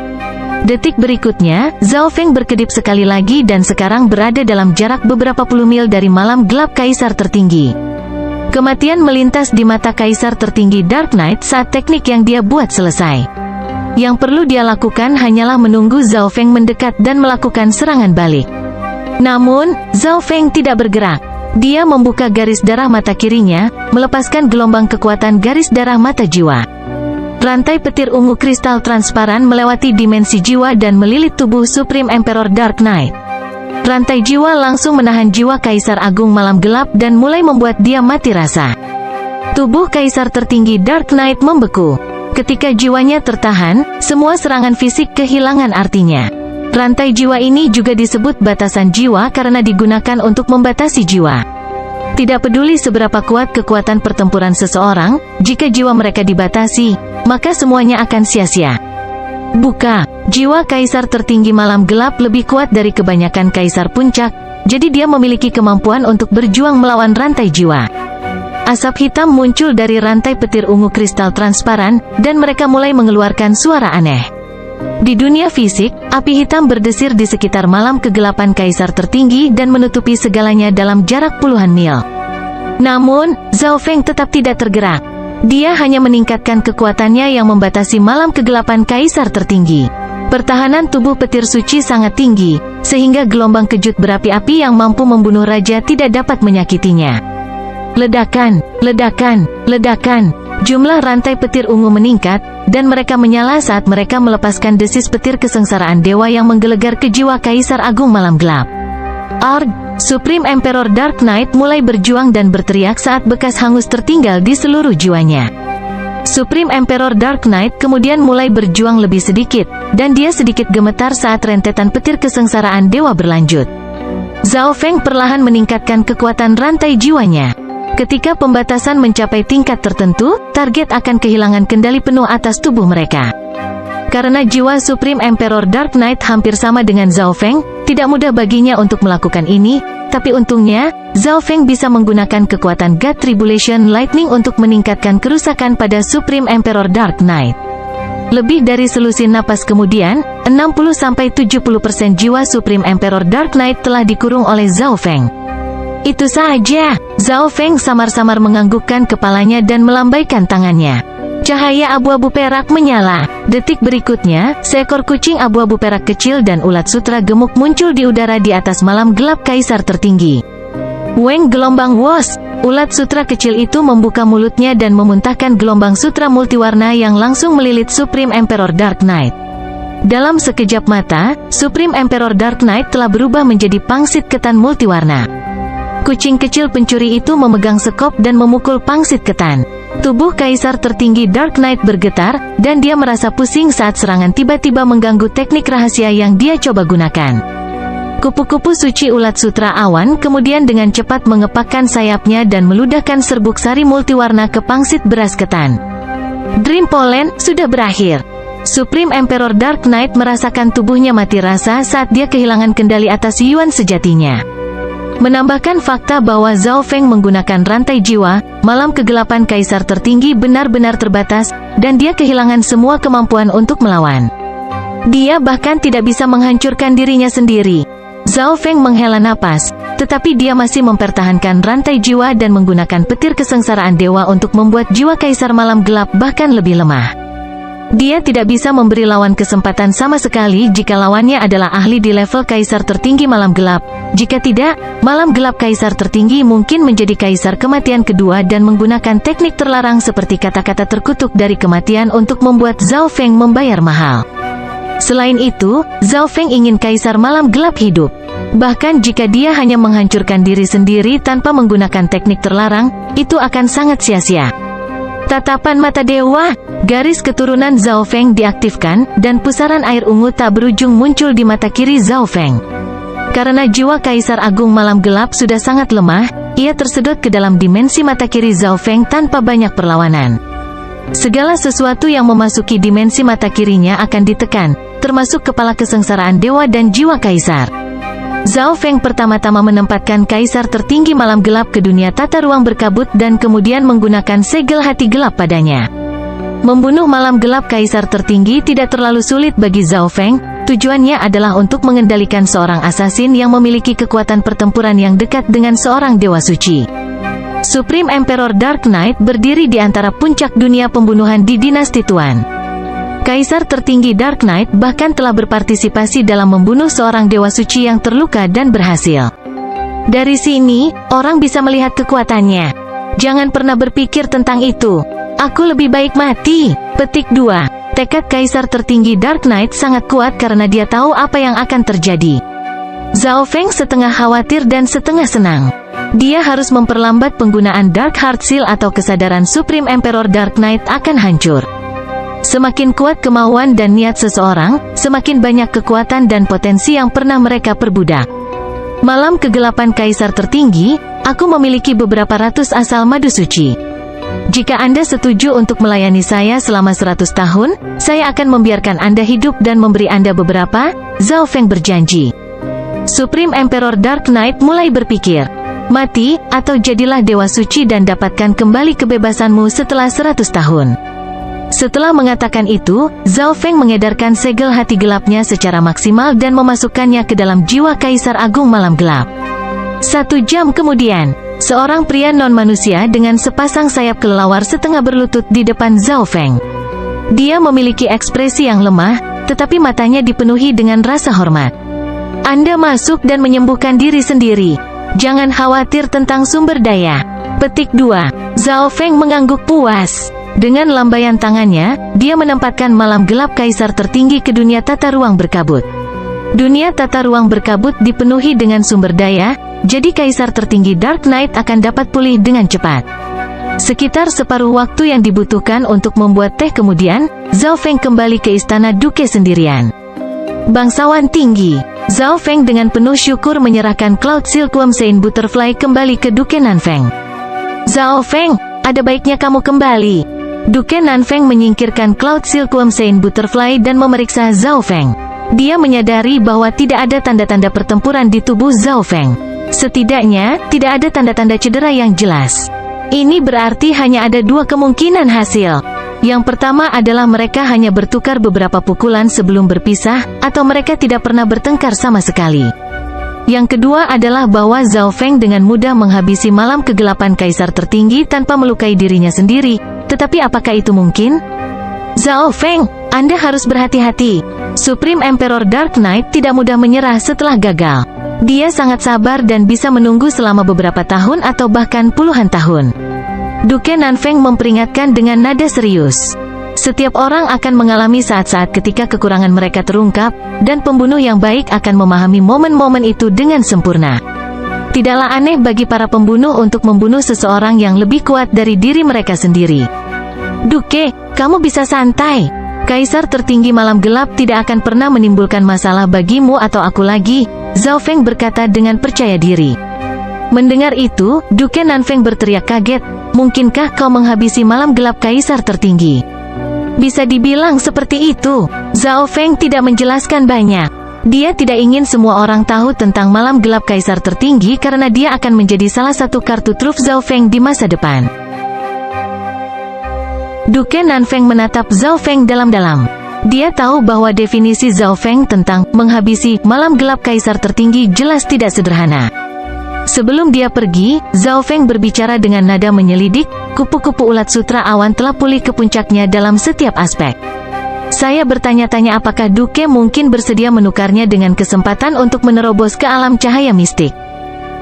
Detik berikutnya, Zhao Feng berkedip sekali lagi dan sekarang berada dalam jarak beberapa puluh mil dari malam gelap kaisar tertinggi. Kematian melintas di mata kaisar tertinggi Dark Knight saat teknik yang dia buat selesai. Yang perlu dia lakukan hanyalah menunggu Zhao Feng mendekat dan melakukan serangan balik. Namun, Zhao Feng tidak bergerak. Dia membuka garis darah mata kirinya, melepaskan gelombang kekuatan garis darah mata jiwa. Rantai petir ungu kristal transparan melewati dimensi jiwa dan melilit tubuh Supreme Emperor Dark Knight. Rantai jiwa langsung menahan jiwa Kaisar Agung Malam Gelap dan mulai membuat dia mati rasa. Tubuh Kaisar tertinggi Dark Knight membeku. Ketika jiwanya tertahan, semua serangan fisik kehilangan artinya. Rantai jiwa ini juga disebut batasan jiwa karena digunakan untuk membatasi jiwa. Tidak peduli seberapa kuat kekuatan pertempuran seseorang, jika jiwa mereka dibatasi, maka semuanya akan sia-sia. Buka, jiwa kaisar tertinggi malam gelap lebih kuat dari kebanyakan kaisar puncak, jadi dia memiliki kemampuan untuk berjuang melawan rantai jiwa. Asap hitam muncul dari rantai petir ungu kristal transparan, dan mereka mulai mengeluarkan suara aneh. Di dunia fisik, api hitam berdesir di sekitar malam kegelapan kaisar tertinggi dan menutupi segalanya dalam jarak puluhan mil. Namun, Zhao Feng tetap tidak tergerak. Dia hanya meningkatkan kekuatannya yang membatasi malam kegelapan kaisar tertinggi. Pertahanan tubuh petir suci sangat tinggi, sehingga gelombang kejut berapi-api yang mampu membunuh raja tidak dapat menyakitinya. Ledakan, ledakan, ledakan. Jumlah rantai petir ungu meningkat, dan mereka menyala saat mereka melepaskan desis petir kesengsaraan dewa yang menggelegar ke jiwa Kaisar Agung Malam Gelap. Arg! Supreme Emperor Dark Knight mulai berjuang dan berteriak saat bekas hangus tertinggal di seluruh jiwanya. Supreme Emperor Dark Knight kemudian mulai berjuang lebih sedikit, dan dia sedikit gemetar saat rentetan petir kesengsaraan dewa berlanjut. Zhao Feng perlahan meningkatkan kekuatan rantai jiwanya. Ketika pembatasan mencapai tingkat tertentu, target akan kehilangan kendali penuh atas tubuh mereka. Karena jiwa Supreme Emperor Dark Knight hampir sama dengan Zhao Feng, tidak mudah baginya untuk melakukan ini, tapi untungnya, Zhao Feng bisa menggunakan kekuatan God Tribulation Lightning untuk meningkatkan kerusakan pada Supreme Emperor Dark Knight. Lebih dari selusin napas kemudian, 60-70% jiwa Supreme Emperor Dark Knight telah dikurung oleh Zhao Feng. Itu saja. Zhao Feng samar-samar menganggukkan kepalanya dan melambaikan tangannya. Cahaya abu-abu perak menyala. Detik berikutnya, seekor kucing abu-abu perak kecil dan ulat sutra gemuk muncul di udara di atas malam gelap kaisar tertinggi. Weng gelombang wos. Ulat sutra kecil itu membuka mulutnya dan memuntahkan gelombang sutra multiwarna yang langsung melilit Supreme Emperor Dark Knight. Dalam sekejap mata, Supreme Emperor Dark Knight telah berubah menjadi pangsit ketan multiwarna. Kucing kecil pencuri itu memegang sekop dan memukul pangsit ketan. Tubuh kaisar tertinggi Dark Knight bergetar, dan dia merasa pusing saat serangan tiba-tiba mengganggu teknik rahasia yang dia coba gunakan. Kupu-kupu suci ulat sutra awan kemudian dengan cepat mengepakkan sayapnya dan meludahkan serbuk sari multiwarna ke pangsit beras ketan. Dream Pollen sudah berakhir. Supreme Emperor Dark Knight merasakan tubuhnya mati rasa saat dia kehilangan kendali atas Yuan sejatinya. Menambahkan fakta bahwa Zhao Feng menggunakan rantai jiwa, malam kegelapan kaisar tertinggi benar-benar terbatas, dan dia kehilangan semua kemampuan untuk melawan. Dia bahkan tidak bisa menghancurkan dirinya sendiri. Zhao Feng menghela napas, tetapi dia masih mempertahankan rantai jiwa dan menggunakan petir kesengsaraan dewa untuk membuat jiwa kaisar malam gelap bahkan lebih lemah. Dia tidak bisa memberi lawan kesempatan sama sekali jika lawannya adalah ahli di level kaisar tertinggi malam gelap. Jika tidak, malam gelap kaisar tertinggi mungkin menjadi kaisar kematian kedua dan menggunakan teknik terlarang seperti kata-kata terkutuk dari kematian untuk membuat Zhao Feng membayar mahal. Selain itu, Zhao Feng ingin kaisar malam gelap hidup. Bahkan jika dia hanya menghancurkan diri sendiri tanpa menggunakan teknik terlarang, itu akan sangat sia-sia. Tatapan mata dewa, garis keturunan Zhao Feng diaktifkan, dan pusaran air ungu tak berujung muncul di mata kiri Zhao Feng. Karena jiwa Kaisar Agung Malam Gelap sudah sangat lemah, ia tersedot ke dalam dimensi mata kiri Zhao Feng tanpa banyak perlawanan. Segala sesuatu yang memasuki dimensi mata kirinya akan ditekan, termasuk kepala kesengsaraan dewa dan jiwa Kaisar. Zhao Feng pertama-tama menempatkan kaisar tertinggi malam gelap ke dunia tata ruang berkabut dan kemudian menggunakan segel hati gelap padanya. Membunuh malam gelap kaisar tertinggi tidak terlalu sulit bagi Zhao Feng, tujuannya adalah untuk mengendalikan seorang asasin yang memiliki kekuatan pertempuran yang dekat dengan seorang dewa suci. Supreme Emperor Dark Knight berdiri di antara puncak dunia pembunuhan di dinasti Tuan. Kaisar tertinggi Dark Knight bahkan telah berpartisipasi dalam membunuh seorang dewa suci yang terluka dan berhasil. Dari sini, orang bisa melihat kekuatannya. Jangan pernah berpikir tentang itu. Aku lebih baik mati. Petik 2. Tekad Kaisar tertinggi Dark Knight sangat kuat karena dia tahu apa yang akan terjadi. Zhao Feng setengah khawatir dan setengah senang. Dia harus memperlambat penggunaan Dark Heart Seal atau kesadaran Supreme Emperor Dark Knight akan hancur. Semakin kuat kemauan dan niat seseorang, semakin banyak kekuatan dan potensi yang pernah mereka perbudak. Malam kegelapan Kaisar tertinggi, aku memiliki beberapa ratus asal madu suci. Jika Anda setuju untuk melayani saya selama 100 tahun, saya akan membiarkan Anda hidup dan memberi Anda beberapa, Zhao Feng berjanji. Supreme Emperor Dark Knight mulai berpikir, mati, atau jadilah dewa suci dan dapatkan kembali kebebasanmu setelah 100 tahun. Setelah mengatakan itu, Zhao Feng mengedarkan segel hati gelapnya secara maksimal dan memasukkannya ke dalam jiwa Kaisar Agung Malam Gelap. 1 jam kemudian, seorang pria non-manusia dengan sepasang sayap kelelawar setengah berlutut di depan Zhao Feng. Dia memiliki ekspresi yang lemah, tetapi matanya dipenuhi dengan rasa hormat. Anda masuk dan menyembuhkan diri sendiri. Jangan khawatir tentang sumber daya. Petik 2. Zhao Feng mengangguk puas. Dengan lambaian tangannya, dia menempatkan malam gelap kaisar tertinggi ke dunia tata ruang berkabut. Dunia tata ruang berkabut dipenuhi dengan sumber daya, jadi kaisar tertinggi Dark Knight akan dapat pulih dengan cepat. Sekitar separuh waktu yang dibutuhkan untuk membuat teh kemudian, Zhao Feng kembali ke istana Duke sendirian. Bangsawan tinggi, Zhao Feng dengan penuh syukur menyerahkan Cloud Silkworm Sein Butterfly kembali ke Duke Nanfeng. Zhao Feng, ada baiknya kamu kembali. Duke Nanfeng menyingkirkan Cloud Silkworm Sein Butterfly dan memeriksa Zhao Feng. Dia menyadari bahwa tidak ada tanda-tanda pertempuran di tubuh Zhao Feng. Setidaknya, tidak ada tanda-tanda cedera yang jelas. Ini berarti hanya ada 2 kemungkinan hasil. Yang pertama adalah mereka hanya bertukar beberapa pukulan sebelum berpisah, atau mereka tidak pernah bertengkar sama sekali. Yang kedua adalah bahwa Zhao Feng dengan mudah menghabisi malam kegelapan kaisar tertinggi tanpa melukai dirinya sendiri. Tetapi apakah itu mungkin? Zhao Feng, Anda harus berhati-hati. Supreme Emperor Dark Knight tidak mudah menyerah setelah gagal. Dia sangat sabar dan bisa menunggu selama beberapa tahun atau bahkan puluhan tahun. Duke Nanfeng memperingatkan dengan nada serius. Setiap orang akan mengalami saat-saat ketika kekurangan mereka terungkap, dan pembunuh yang baik akan memahami momen-momen itu dengan sempurna. Tidaklah aneh bagi para pembunuh untuk membunuh seseorang yang lebih kuat dari diri mereka sendiri. Duke, kamu bisa santai. Kaisar tertinggi malam gelap tidak akan pernah menimbulkan masalah bagimu atau aku lagi, Zhao Feng berkata dengan percaya diri. Mendengar itu, Duke Nanfeng berteriak kaget, mungkinkah kau menghabisi malam gelap kaisar tertinggi? Bisa dibilang seperti itu. Zhao Feng tidak menjelaskan banyak. Dia tidak ingin semua orang tahu tentang malam gelap kaisar tertinggi karena dia akan menjadi salah satu kartu truf Zhao Feng di masa depan. Duke Nanfeng menatap Zhao Feng dalam-dalam. Dia tahu bahwa definisi Zhao Feng tentang menghabisi malam gelap kaisar tertinggi jelas tidak sederhana. Sebelum dia pergi, Zhao Feng berbicara dengan nada menyelidik, kupu-kupu ulat sutra awan telah pulih ke puncaknya dalam setiap aspek. Saya bertanya-tanya apakah Duke mungkin bersedia menukarnya dengan kesempatan untuk menerobos ke alam cahaya mistik.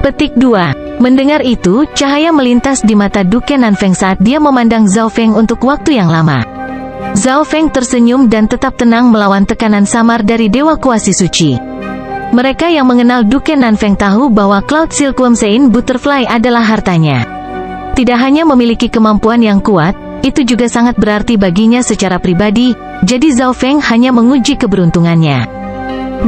Petik 2. Mendengar itu, cahaya melintas di mata Duke Nanfeng saat dia memandang Zhao Feng untuk waktu yang lama. Zhao Feng tersenyum dan tetap tenang melawan tekanan samar dari Dewa Kuasi Suci. Mereka yang mengenal Duke Nanfeng tahu bahwa Cloud Silkworm Sein Butterfly adalah hartanya. Tidak hanya memiliki kemampuan yang kuat, itu juga sangat berarti baginya secara pribadi, jadi Zhao Feng hanya menguji keberuntungannya.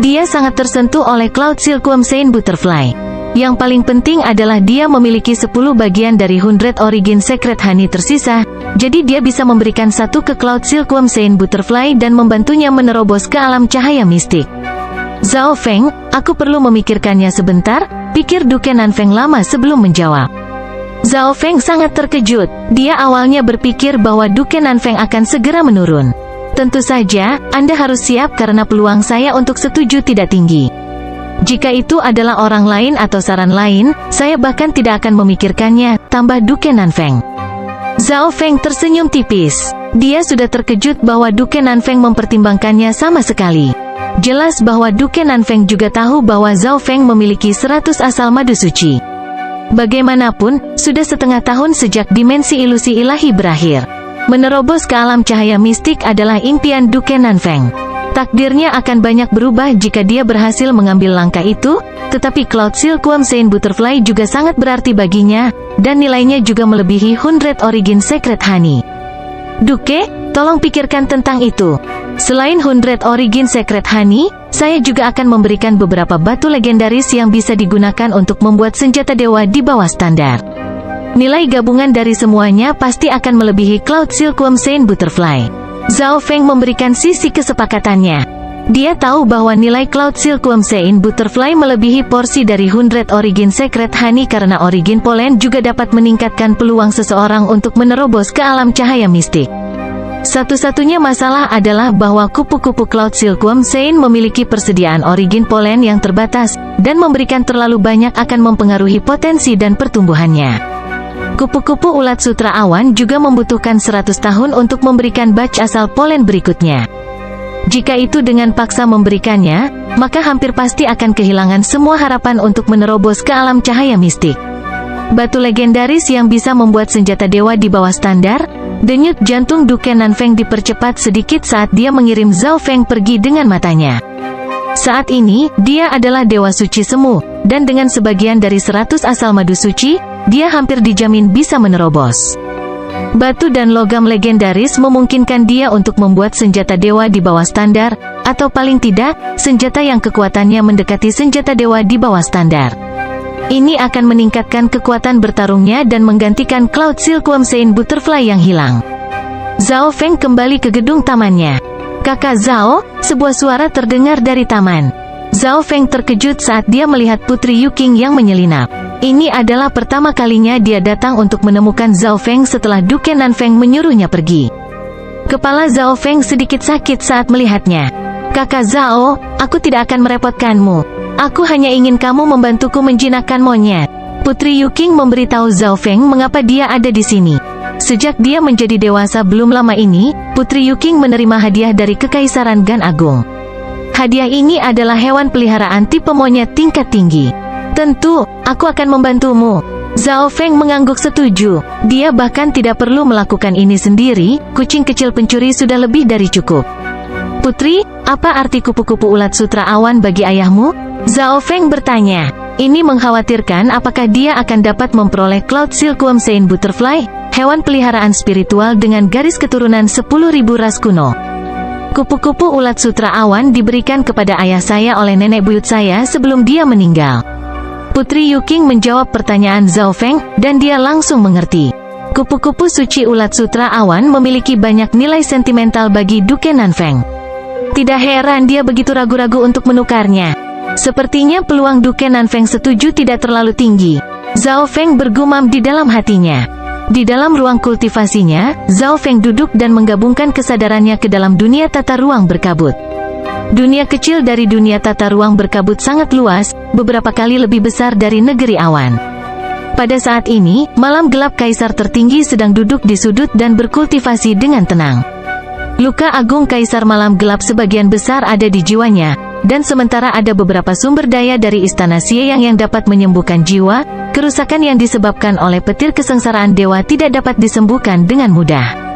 Dia sangat tersentuh oleh Cloud Silkworm Sein Butterfly. Yang paling penting adalah dia memiliki 10 bagian dari 100 Origin Secret Honey tersisa, jadi dia bisa memberikan satu ke Cloud Silkworm Sein Butterfly dan membantunya menerobos ke alam cahaya mistik. Zhao Feng, aku perlu memikirkannya sebentar, pikir Duke Nanfeng lama sebelum menjawab. Zhao Feng sangat terkejut. Dia awalnya berpikir bahwa Duke Nanfeng akan segera menurun. Tentu saja, Anda harus siap karena peluang saya untuk setuju tidak tinggi. Jika itu adalah orang lain atau saran lain, saya bahkan tidak akan memikirkannya, tambah Duke Nanfeng. Zhao Feng tersenyum tipis. Dia sudah terkejut bahwa Duke Nanfeng mempertimbangkannya sama sekali. Jelas bahwa Duke Nanfeng juga tahu bahwa Zhao Feng memiliki 100 asal madu suci. Bagaimanapun, sudah setengah tahun sejak dimensi ilusi ilahi berakhir. Menerobos ke alam cahaya mistik adalah impian Duke Nanfeng. Takdirnya akan banyak berubah jika dia berhasil mengambil langkah itu, tetapi Cloud Silkworm Sein Butterfly juga sangat berarti baginya, dan nilainya juga melebihi 100 Origin Secret Honey. Duke, tolong pikirkan tentang itu. Selain 100 Origin Secret Honey, saya juga akan memberikan beberapa batu legendaris yang bisa digunakan untuk membuat senjata dewa di bawah standar. Nilai gabungan dari semuanya pasti akan melebihi Cloud Silkworm Sein Butterfly. Zhao Feng memberikan sisi kesepakatannya. Dia tahu bahwa nilai Cloud Silkworm Sein Butterfly melebihi porsi dari 100 Origin Secret Honey karena Origin Pollen juga dapat meningkatkan peluang seseorang untuk menerobos ke alam cahaya mistik. Satu-satunya masalah adalah bahwa kupu-kupu Cloud Silkworm Sein memiliki persediaan Origin Pollen yang terbatas, dan memberikan terlalu banyak akan mempengaruhi potensi dan pertumbuhannya. Kupu-kupu ulat sutra awan juga membutuhkan 100 tahun untuk memberikan batch asal polen berikutnya. Jika itu dengan paksa memberikannya, maka hampir pasti akan kehilangan semua harapan untuk menerobos ke alam cahaya mistik. Batu legendaris yang bisa membuat senjata dewa di bawah standar. Denyut jantung Duke Nanfeng dipercepat sedikit saat dia mengirim Zhao Feng pergi dengan matanya. Saat ini, dia adalah dewa suci semu, dan dengan sebagian dari 100 asal madu suci, dia hampir dijamin bisa menerobos. Batu dan logam legendaris memungkinkan dia untuk membuat senjata dewa di bawah standar, atau paling tidak, senjata yang kekuatannya mendekati senjata dewa di bawah standar. Ini akan meningkatkan kekuatan bertarungnya dan menggantikan Cloud Silkworm Sein Butterfly yang hilang. Zhao Feng kembali ke gedung tamannya. Kakak Zhao, sebuah suara terdengar dari taman. Zhao Feng terkejut saat dia melihat Putri Yuking yang menyelinap. Ini adalah pertama kalinya dia datang untuk menemukan Zhao Feng setelah Duke Nanfeng menyuruhnya pergi. Kepala Zhao Feng sedikit sakit saat melihatnya. Kakak Zhao, aku tidak akan merepotkanmu. Aku hanya ingin kamu membantuku menjinakkan monyet. Putri Yuking memberitahu Zhao Feng mengapa dia ada di sini. Sejak dia menjadi dewasa belum lama ini, Putri Yuking menerima hadiah dari Kekaisaran Gan Agung. Hadiah ini adalah hewan peliharaan tipe monyet tingkat tinggi. Tentu, aku akan membantumu. Zhao Feng mengangguk setuju. Dia bahkan tidak perlu melakukan ini sendiri, kucing kecil pencuri sudah lebih dari cukup. Putri, apa arti kupu-kupu ulat sutra awan bagi ayahmu? Zhao Feng bertanya. Ini mengkhawatirkan apakah dia akan dapat memperoleh Cloud Silkworm Saint Butterfly, hewan peliharaan spiritual dengan garis keturunan 10.000 ras kuno. Kupu-kupu ulat sutra awan diberikan kepada ayah saya oleh nenek buyut saya sebelum dia meninggal. Putri Yuking menjawab pertanyaan Zhao Feng, dan dia langsung mengerti. Kupu-kupu suci ulat sutra awan memiliki banyak nilai sentimental bagi Duke Nanfeng. Tidak heran dia begitu ragu-ragu untuk menukarnya. Sepertinya peluang Duke Nanfeng setuju tidak terlalu tinggi. Zhao Feng bergumam di dalam hatinya. Di dalam ruang kultivasinya, Zhao Feng duduk dan menggabungkan kesadarannya ke dalam dunia tata ruang berkabut. Dunia kecil dari dunia tata ruang berkabut sangat luas, beberapa kali lebih besar dari negeri awan. Pada saat ini, malam gelap kaisar tertinggi sedang duduk di sudut dan berkultivasi dengan tenang. Luka agung kaisar malam gelap sebagian besar ada di jiwanya, dan sementara ada beberapa sumber daya dari istana Xieyang yang dapat menyembuhkan jiwa, kerusakan yang disebabkan oleh petir kesengsaraan dewa tidak dapat disembuhkan dengan mudah.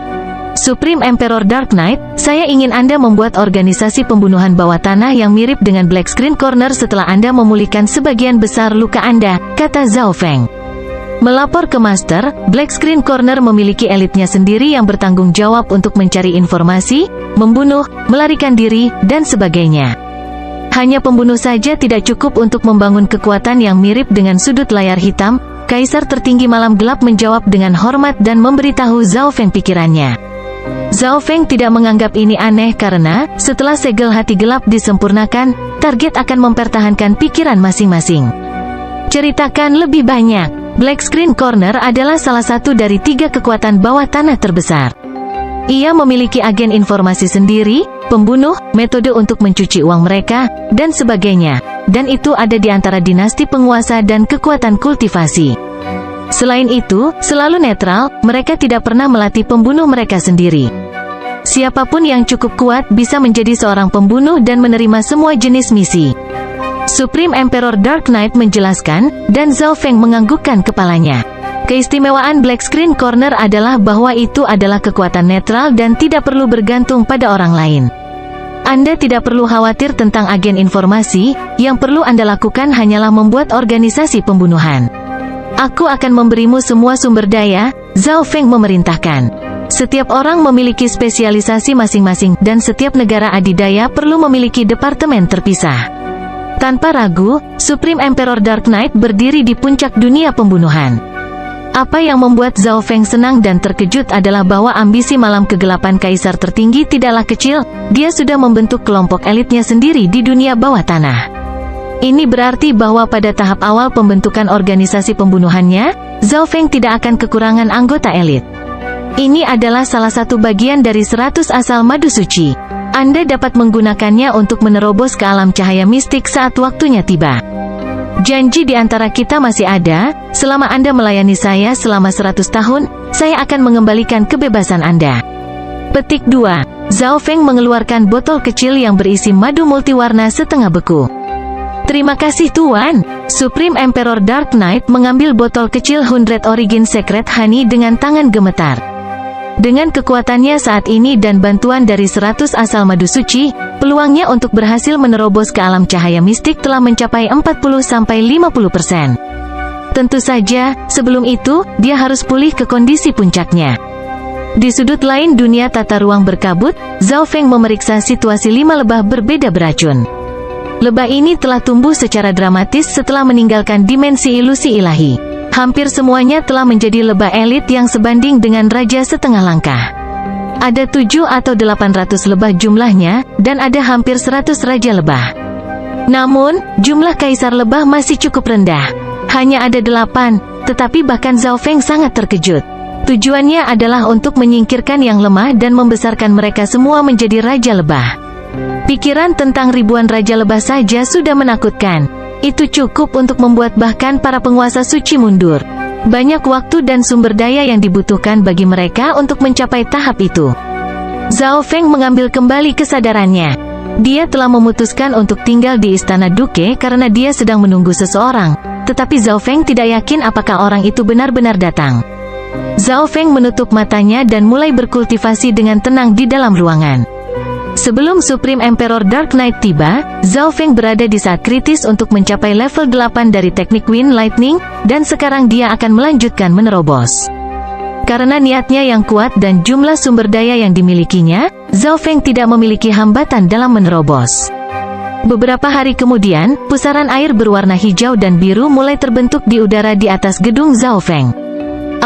Supreme Emperor Dark Knight, saya ingin Anda membuat organisasi pembunuhan bawah tanah yang mirip dengan Black Screen Corner setelah Anda memulihkan sebagian besar luka Anda, kata Zhao Feng. Melapor ke Master, Black Screen Corner memiliki elitnya sendiri yang bertanggung jawab untuk mencari informasi, membunuh, melarikan diri, dan sebagainya. Hanya pembunuh saja tidak cukup untuk membangun kekuatan yang mirip dengan sudut layar hitam. Kaisar tertinggi malam gelap menjawab dengan hormat dan memberitahu Zhao Feng pikirannya. Zhao Feng tidak menganggap ini aneh karena, setelah segel hati gelap disempurnakan, target akan mempertahankan pikiran masing-masing. Ceritakan lebih banyak. Black Screen Corner adalah salah satu dari 3 kekuatan bawah tanah terbesar. Ia memiliki agen informasi sendiri, pembunuh, metode untuk mencuci uang mereka, dan sebagainya. Dan itu ada di antara dinasti penguasa dan kekuatan kultivasi. Selain itu, selalu netral, mereka tidak pernah melatih pembunuh mereka sendiri. Siapapun yang cukup kuat bisa menjadi seorang pembunuh dan menerima semua jenis misi. Supreme Emperor Dark Knight menjelaskan, dan Zhao Feng menganggukkan kepalanya. Keistimewaan Black Screen Corner adalah bahwa itu adalah kekuatan netral dan tidak perlu bergantung pada orang lain. Anda tidak perlu khawatir tentang agen informasi, yang perlu Anda lakukan hanyalah membuat organisasi pembunuhan. Aku akan memberimu semua sumber daya, Zhao Feng memerintahkan. Setiap orang memiliki spesialisasi masing-masing, dan setiap negara adidaya perlu memiliki departemen terpisah. Tanpa ragu, Supreme Emperor Dark Knight berdiri di puncak dunia pembunuhan. Apa yang membuat Zhao Feng senang dan terkejut adalah bahwa ambisi malam kegelapan kaisar tertinggi tidaklah kecil, dia sudah membentuk kelompok elitnya sendiri di dunia bawah tanah. Ini berarti bahwa pada tahap awal pembentukan organisasi pembunuhannya, Zhao Feng tidak akan kekurangan anggota elit. Ini adalah salah satu bagian dari 100 asal madu suci. Anda dapat menggunakannya untuk menerobos ke alam cahaya mistik saat waktunya tiba. Janji di antara kita masih ada, selama Anda melayani saya selama 100 tahun, saya akan mengembalikan kebebasan Anda. Petik 2. Zhao Feng mengeluarkan botol kecil yang berisi madu multiwarna setengah beku. Terima kasih Tuan. Supreme Emperor Dark Knight mengambil botol kecil 100 Origin Secret Honey dengan tangan gemetar. Dengan kekuatannya saat ini dan bantuan dari 100 asal madu suci, peluangnya untuk berhasil menerobos ke alam cahaya mistik telah mencapai 40-50%. Tentu saja, sebelum itu, dia harus pulih ke kondisi puncaknya. Di sudut lain dunia tata ruang berkabut, Zhao Feng memeriksa situasi 5 lebah berbeda beracun. Lebah ini telah tumbuh secara dramatis setelah meninggalkan dimensi ilusi ilahi. Hampir semuanya telah menjadi lebah elit yang sebanding dengan raja setengah langkah. Ada 7 atau 800 lebah jumlahnya, dan ada hampir 100 raja lebah. Namun, jumlah kaisar lebah masih cukup rendah. Hanya ada 8, tetapi bahkan Zhao Feng sangat terkejut. Tujuannya adalah untuk menyingkirkan yang lemah dan membesarkan mereka semua menjadi raja lebah. Pikiran tentang ribuan raja lebah saja sudah menakutkan. Itu cukup untuk membuat bahkan para penguasa suci mundur. Banyak waktu dan sumber daya yang dibutuhkan bagi mereka untuk mencapai tahap itu. Zhao Feng mengambil kembali kesadarannya. Dia telah memutuskan untuk tinggal di istana duke karena dia sedang menunggu seseorang. Tetapi Zhao Feng tidak yakin apakah orang itu benar-benar datang. Zhao Feng menutup matanya dan mulai berkultivasi dengan tenang di dalam ruangan. Sebelum Supreme Emperor Dark Knight tiba, Zhao Feng berada di saat kritis untuk mencapai level 8 dari teknik Wind Lightning, dan sekarang dia akan melanjutkan menerobos. Karena niatnya yang kuat dan jumlah sumber daya yang dimilikinya, Zhao Feng tidak memiliki hambatan dalam menerobos. Beberapa hari kemudian, pusaran air berwarna hijau dan biru mulai terbentuk di udara di atas gedung Zhao Feng.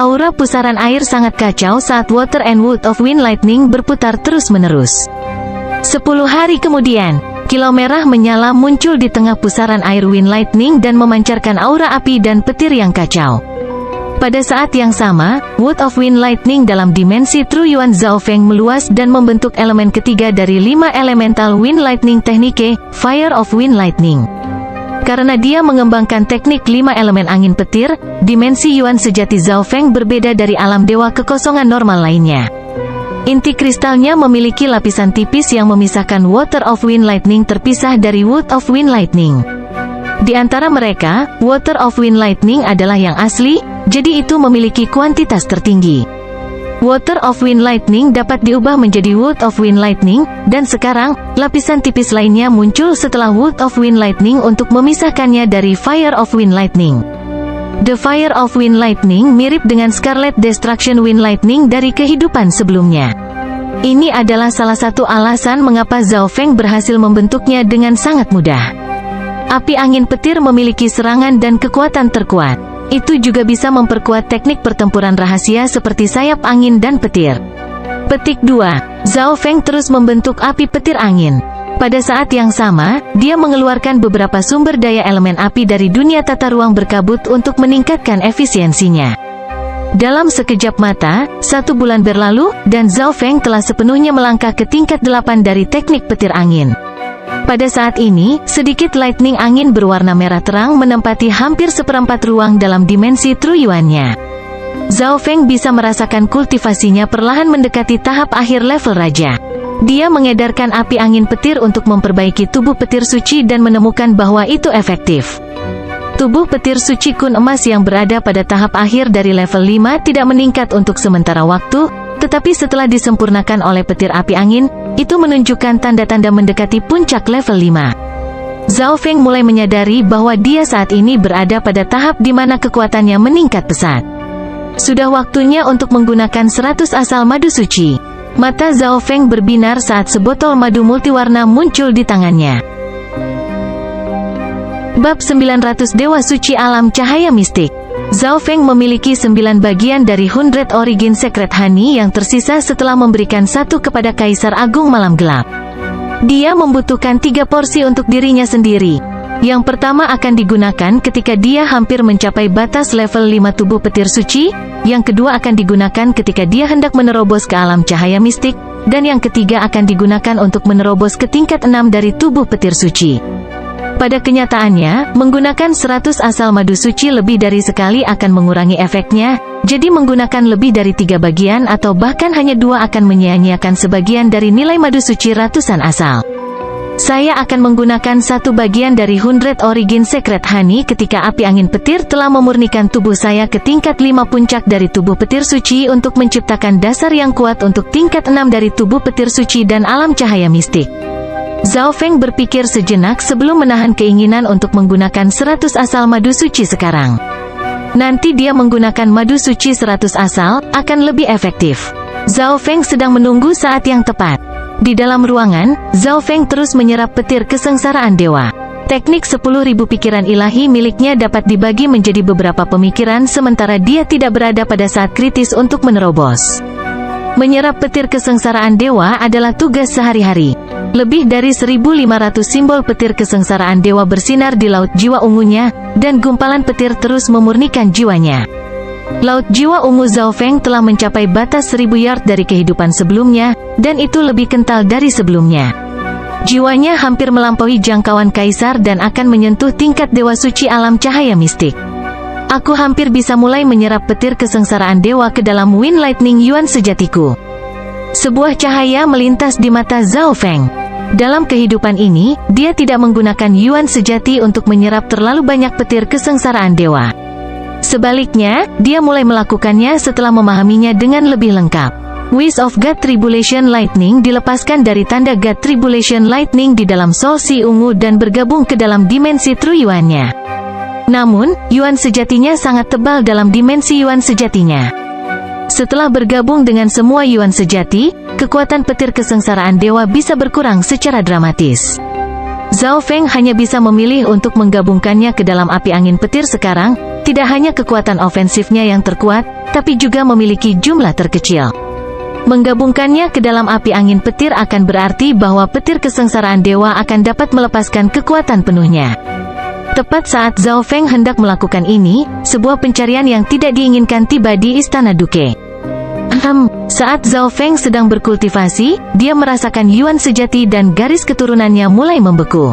Aura pusaran air sangat kacau saat Water and Wood of Wind Lightning berputar terus-menerus. 10 hari kemudian, kilau merah menyala muncul di tengah pusaran air Wind Lightning dan memancarkan aura api dan petir yang kacau. Pada saat yang sama, Wood of Wind Lightning dalam dimensi True Yuan Zhao Feng meluas dan membentuk elemen ketiga dari 5 elemental Wind Lightning teknik Fire of Wind Lightning. Karena dia mengembangkan teknik 5 elemen angin petir, dimensi Yuan sejati Zhao Feng berbeda dari alam dewa kekosongan normal lainnya. Inti kristalnya memiliki lapisan tipis yang memisahkan Water of Wind Lightning terpisah dari Wood of Wind Lightning. Di antara mereka, Water of Wind Lightning adalah yang asli, jadi itu memiliki kuantitas tertinggi. Water of Wind Lightning dapat diubah menjadi Wood of Wind Lightning, dan sekarang, lapisan tipis lainnya muncul setelah Wood of Wind Lightning untuk memisahkannya dari Fire of Wind Lightning. The Fire of Wind Lightning mirip dengan Scarlet Destruction Wind Lightning dari kehidupan sebelumnya. Ini adalah salah satu alasan mengapa Zhao Feng berhasil membentuknya dengan sangat mudah. Api angin petir memiliki serangan dan kekuatan terkuat. Itu juga bisa memperkuat teknik pertempuran rahasia seperti sayap angin dan petir. Petik 2. Zhao Feng terus membentuk api petir angin. Pada saat yang sama, dia mengeluarkan beberapa sumber daya elemen api dari dunia tata ruang berkabut untuk meningkatkan efisiensinya. Dalam sekejap mata, 1 bulan berlalu, dan Zhao Feng telah sepenuhnya melangkah ke tingkat 8 dari teknik petir angin. Pada saat ini, sedikit lightning angin berwarna merah terang menempati hampir seperempat ruang dalam dimensi True Yuan-nya. Zhao Feng bisa merasakan kultivasinya perlahan mendekati tahap akhir level raja. Dia mengedarkan api angin petir untuk memperbaiki tubuh petir suci dan menemukan bahwa itu efektif. Tubuh petir suci kun emas yang berada pada tahap akhir dari level 5 tidak meningkat untuk sementara waktu, tetapi setelah disempurnakan oleh petir api angin, itu menunjukkan tanda-tanda mendekati puncak level 5. Zhao Feng mulai menyadari bahwa dia saat ini berada pada tahap di mana kekuatannya meningkat pesat. Sudah waktunya untuk menggunakan 100 asal madu suci. Mata Zhao Feng berbinar saat sebotol madu multiwarna muncul di tangannya. Bab 900 Dewa Suci Alam Cahaya Mistik. Zhao Feng memiliki 9 bagian dari 100 Origin Secret Honey yang tersisa setelah memberikan 1 kepada Kaisar Agung Malam Gelap. Dia membutuhkan 3 porsi untuk dirinya sendiri. Yang pertama akan digunakan ketika dia hampir mencapai batas level 5 tubuh petir suci, yang kedua akan digunakan ketika dia hendak menerobos ke alam cahaya mistik, dan yang ketiga akan digunakan untuk menerobos ke tingkat 6 dari tubuh petir suci. Pada kenyataannya, menggunakan 100 asal madu suci lebih dari sekali akan mengurangi efeknya, jadi menggunakan lebih dari 3 bagian atau bahkan hanya 2 akan menyia-nyiakan sebagian dari nilai madu suci ratusan asal. Saya akan menggunakan 1 bagian dari 100 Origin Secret Honey ketika api angin petir telah memurnikan tubuh saya ke tingkat 5 puncak dari tubuh petir suci untuk menciptakan dasar yang kuat untuk tingkat 6 dari tubuh petir suci dan alam cahaya mistik. Zhao Feng berpikir sejenak sebelum menahan keinginan untuk menggunakan 100 asal madu suci sekarang. Nanti dia menggunakan madu suci 100 asal, akan lebih efektif. Zhao Feng sedang menunggu saat yang tepat. Di dalam ruangan, Zhao Feng terus menyerap petir kesengsaraan dewa. Teknik 10.000 pikiran ilahi miliknya dapat dibagi menjadi beberapa pemikiran sementara dia tidak berada pada saat kritis untuk menerobos. Menyerap petir kesengsaraan dewa adalah tugas sehari-hari. Lebih dari 1.500 simbol petir kesengsaraan dewa bersinar di laut jiwa ungunya, dan gumpalan petir terus memurnikan jiwanya. Laut jiwa ungu Zhao Feng telah mencapai batas 1000 yard dari kehidupan sebelumnya, dan itu lebih kental dari sebelumnya. Jiwanya hampir melampaui jangkauan kaisar dan akan menyentuh tingkat dewa suci alam cahaya mistik. Aku hampir bisa mulai menyerap petir kesengsaraan dewa ke dalam Wind Lightning Yuan sejatiku. Sebuah cahaya melintas di mata Zhao Feng. Dalam kehidupan ini, dia tidak menggunakan Yuan sejati untuk menyerap terlalu banyak petir kesengsaraan dewa. Sebaliknya, dia mulai melakukannya setelah memahaminya dengan lebih lengkap. Wish of God Tribulation Lightning dilepaskan dari tanda God Tribulation Lightning di dalam Soul Si ungu dan bergabung ke dalam dimensi True Yuan-nya. Namun, Yuan sejatinya sangat tebal dalam dimensi Yuan sejatinya. Setelah bergabung dengan semua Yuan sejati, kekuatan petir kesengsaraan dewa bisa berkurang secara dramatis. Zhao Feng hanya bisa memilih untuk menggabungkannya ke dalam api angin petir sekarang. Tidak hanya kekuatan ofensifnya yang terkuat, tapi juga memiliki jumlah terkecil. Menggabungkannya ke dalam api angin petir akan berarti bahwa petir kesengsaraan dewa akan dapat melepaskan kekuatan penuhnya. Tepat saat Zhao Feng hendak melakukan ini, sebuah pencarian yang tidak diinginkan tiba di Istana Duke. Saat Zhao Feng sedang berkultivasi, dia merasakan Yuan sejati dan garis keturunannya mulai membeku.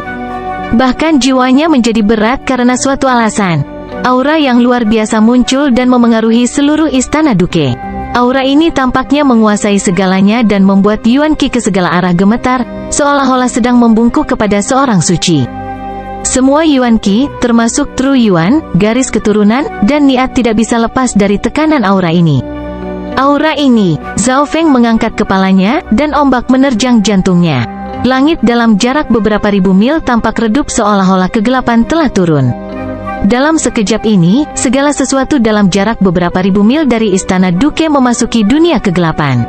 Bahkan jiwanya menjadi berat karena suatu alasan. Aura yang luar biasa muncul dan memengaruhi seluruh Istana Duke. Aura ini tampaknya menguasai segalanya dan membuat Yuan Qi ke segala arah gemetar, seolah-olah sedang membungkuk kepada seorang suci. Semua Yuan Qi, termasuk True Yuan, garis keturunan, dan niat tidak bisa lepas dari tekanan aura ini. Aura ini, Zhao Feng mengangkat kepalanya, dan ombak menerjang jantungnya. Langit dalam jarak beberapa ribu mil tampak redup seolah-olah kegelapan telah turun. Dalam sekejap ini, segala sesuatu dalam jarak beberapa ribu mil dari Istana Duke memasuki dunia kegelapan.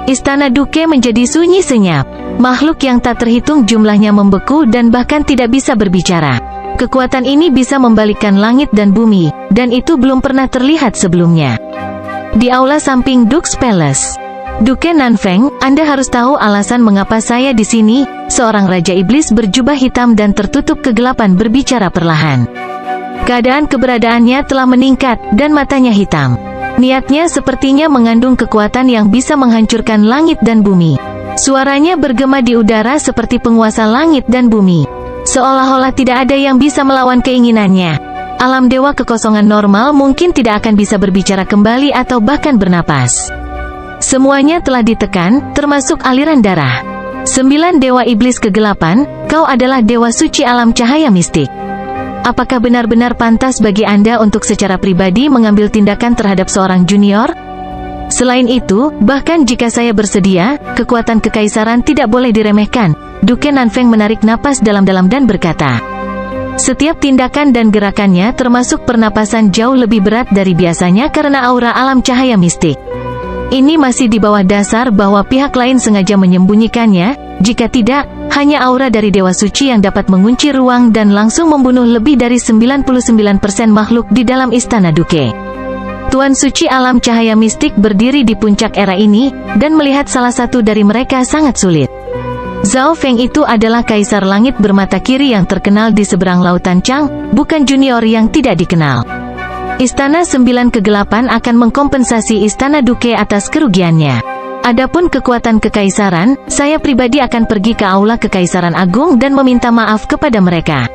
Istana Duke menjadi sunyi senyap. Makhluk yang tak terhitung jumlahnya membeku dan bahkan tidak bisa berbicara. Kekuatan ini bisa membalikkan langit dan bumi, dan itu belum pernah terlihat sebelumnya. Di aula samping Duke's Palace. Duke Nanfeng, Anda harus tahu alasan mengapa saya di sini. Seorang Raja Iblis berjubah hitam dan tertutup kegelapan berbicara perlahan. Keadaan keberadaannya telah meningkat, dan matanya hitam. Niatnya sepertinya mengandung kekuatan yang bisa menghancurkan langit dan bumi. Suaranya bergema di udara seperti penguasa langit dan bumi. Seolah-olah tidak ada yang bisa melawan keinginannya. Alam dewa kekosongan normal mungkin tidak akan bisa berbicara kembali atau bahkan bernapas. Semuanya telah ditekan, termasuk aliran darah. 9 dewa iblis kegelapan, kau adalah dewa suci alam cahaya mistik. Apakah benar-benar pantas bagi Anda untuk secara pribadi mengambil tindakan terhadap seorang junior? Selain itu, bahkan jika saya bersedia, kekuatan kekaisaran tidak boleh diremehkan. Duke Nanfeng menarik napas dalam-dalam dan berkata, setiap tindakan dan gerakannya termasuk pernapasan jauh lebih berat dari biasanya karena aura alam cahaya mistik. Ini masih di bawah dasar bahwa pihak lain sengaja menyembunyikannya. Jika tidak, hanya aura dari Dewa Suci yang dapat mengunci ruang dan langsung membunuh lebih dari 99% makhluk di dalam Istana Duke. Tuan Suci Alam Cahaya Mistik berdiri di puncak era ini, dan melihat salah satu dari mereka sangat sulit. Zhao Feng itu adalah Kaisar Langit bermata kiri yang terkenal di seberang lautan Chang, bukan junior yang tidak dikenal. Istana 9 Kegelapan akan mengkompensasi Istana Duke atas kerugiannya. Adapun kekuatan kekaisaran, saya pribadi akan pergi ke Aula Kekaisaran Agung dan meminta maaf kepada mereka.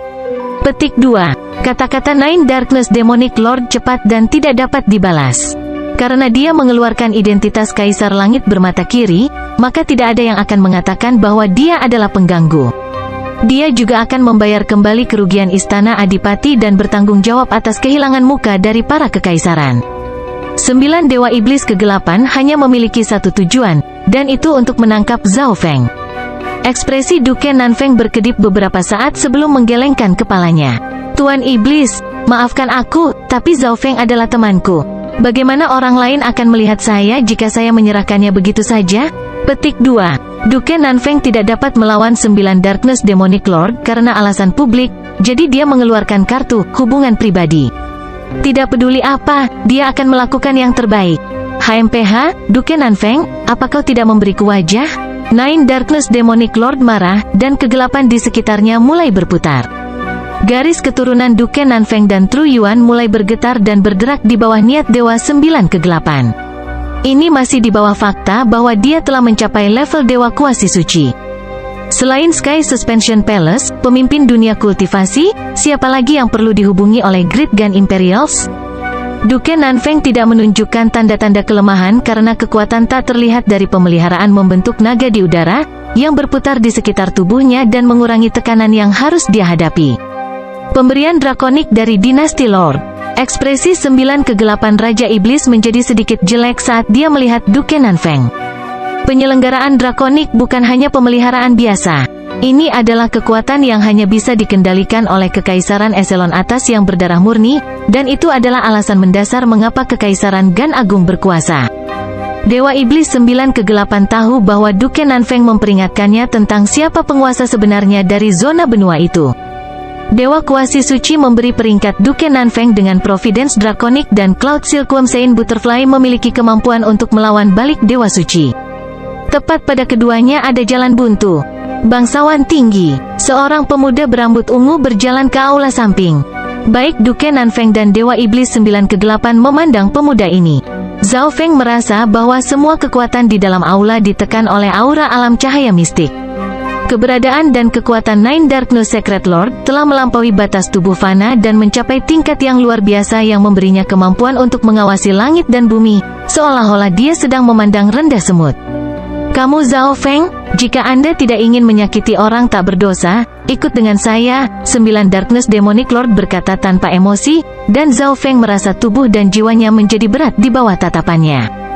Petik 2. Kata-kata Nine Darkness Demonic Lord cepat dan tidak dapat dibalas. Karena dia mengeluarkan identitas Kaisar Langit bermata kiri, maka tidak ada yang akan mengatakan bahwa dia adalah pengganggu. Dia juga akan membayar kembali kerugian Istana Adipati dan bertanggung jawab atas kehilangan muka dari para kekaisaran. 9 Dewa Iblis Kegelapan hanya memiliki satu tujuan, dan itu untuk menangkap Zhao Feng. Ekspresi Duke Nanfeng berkedip beberapa saat sebelum menggelengkan kepalanya. Tuan Iblis, maafkan aku, tapi Zhao Feng adalah temanku. Bagaimana orang lain akan melihat saya jika saya menyerahkannya begitu saja? Petik 2. Duke Nanfeng tidak dapat melawan 9 Darkness Demonic Lord karena alasan publik, jadi dia mengeluarkan kartu hubungan pribadi. Tidak peduli apa, dia akan melakukan yang terbaik. HMPH, Duke Nanfeng, apa kau tidak memberiku wajah? Nine Darkness Demonic Lord marah, dan kegelapan di sekitarnya mulai berputar. Garis keturunan Duke Nanfeng dan Tru Yuan mulai bergetar dan bergerak di bawah niat Dewa 9 kegelapan. Ini masih di bawah fakta bahwa dia telah mencapai level Dewa Kuasi Suci. Selain Sky Suspension Palace, pemimpin dunia kultivasi, siapa lagi yang perlu dihubungi oleh Great Gun Imperials? Duke Nanfeng tidak menunjukkan tanda-tanda kelemahan karena kekuatan tak terlihat dari pemeliharaan membentuk naga di udara, yang berputar di sekitar tubuhnya dan mengurangi tekanan yang harus dia hadapi. Pemberian drakonik dari Dinasti Lord. Ekspresi 9 kegelapan Raja Iblis menjadi sedikit jelek saat dia melihat Duke Nanfeng. Penyelenggaraan drakonik bukan hanya pemeliharaan biasa. Ini adalah kekuatan yang hanya bisa dikendalikan oleh Kekaisaran Eselon atas yang berdarah murni, dan itu adalah alasan mendasar mengapa Kekaisaran Gan Agung berkuasa. Dewa Iblis 9 kegelapan tahu bahwa Duke Nanfeng memperingatkannya tentang siapa penguasa sebenarnya dari zona benua itu. Dewa Kuasi Suci memberi peringkat Duke Nanfeng dengan Providence Draconic dan Cloud Silkworm Saint Butterfly memiliki kemampuan untuk melawan balik Dewa Suci. Tepat pada keduanya ada jalan buntu. Bangsawan tinggi, seorang pemuda berambut ungu berjalan ke aula samping. Baik Duke Nanfeng dan Dewa Iblis 9 kegelapan memandang pemuda ini. Zhao Feng merasa bahwa semua kekuatan di dalam aula ditekan oleh aura alam cahaya mistik. Keberadaan dan kekuatan Nine Darkness Secret Lord telah melampaui batas tubuh fana dan mencapai tingkat yang luar biasa yang memberinya kemampuan untuk mengawasi langit dan bumi, seolah-olah dia sedang memandang rendah semut. Kamu Zhao Feng, jika Anda tidak ingin menyakiti orang tak berdosa, ikut dengan saya, 9 Darkness Demonic Lord berkata tanpa emosi, dan Zhao Feng merasa tubuh dan jiwanya menjadi berat di bawah tatapannya.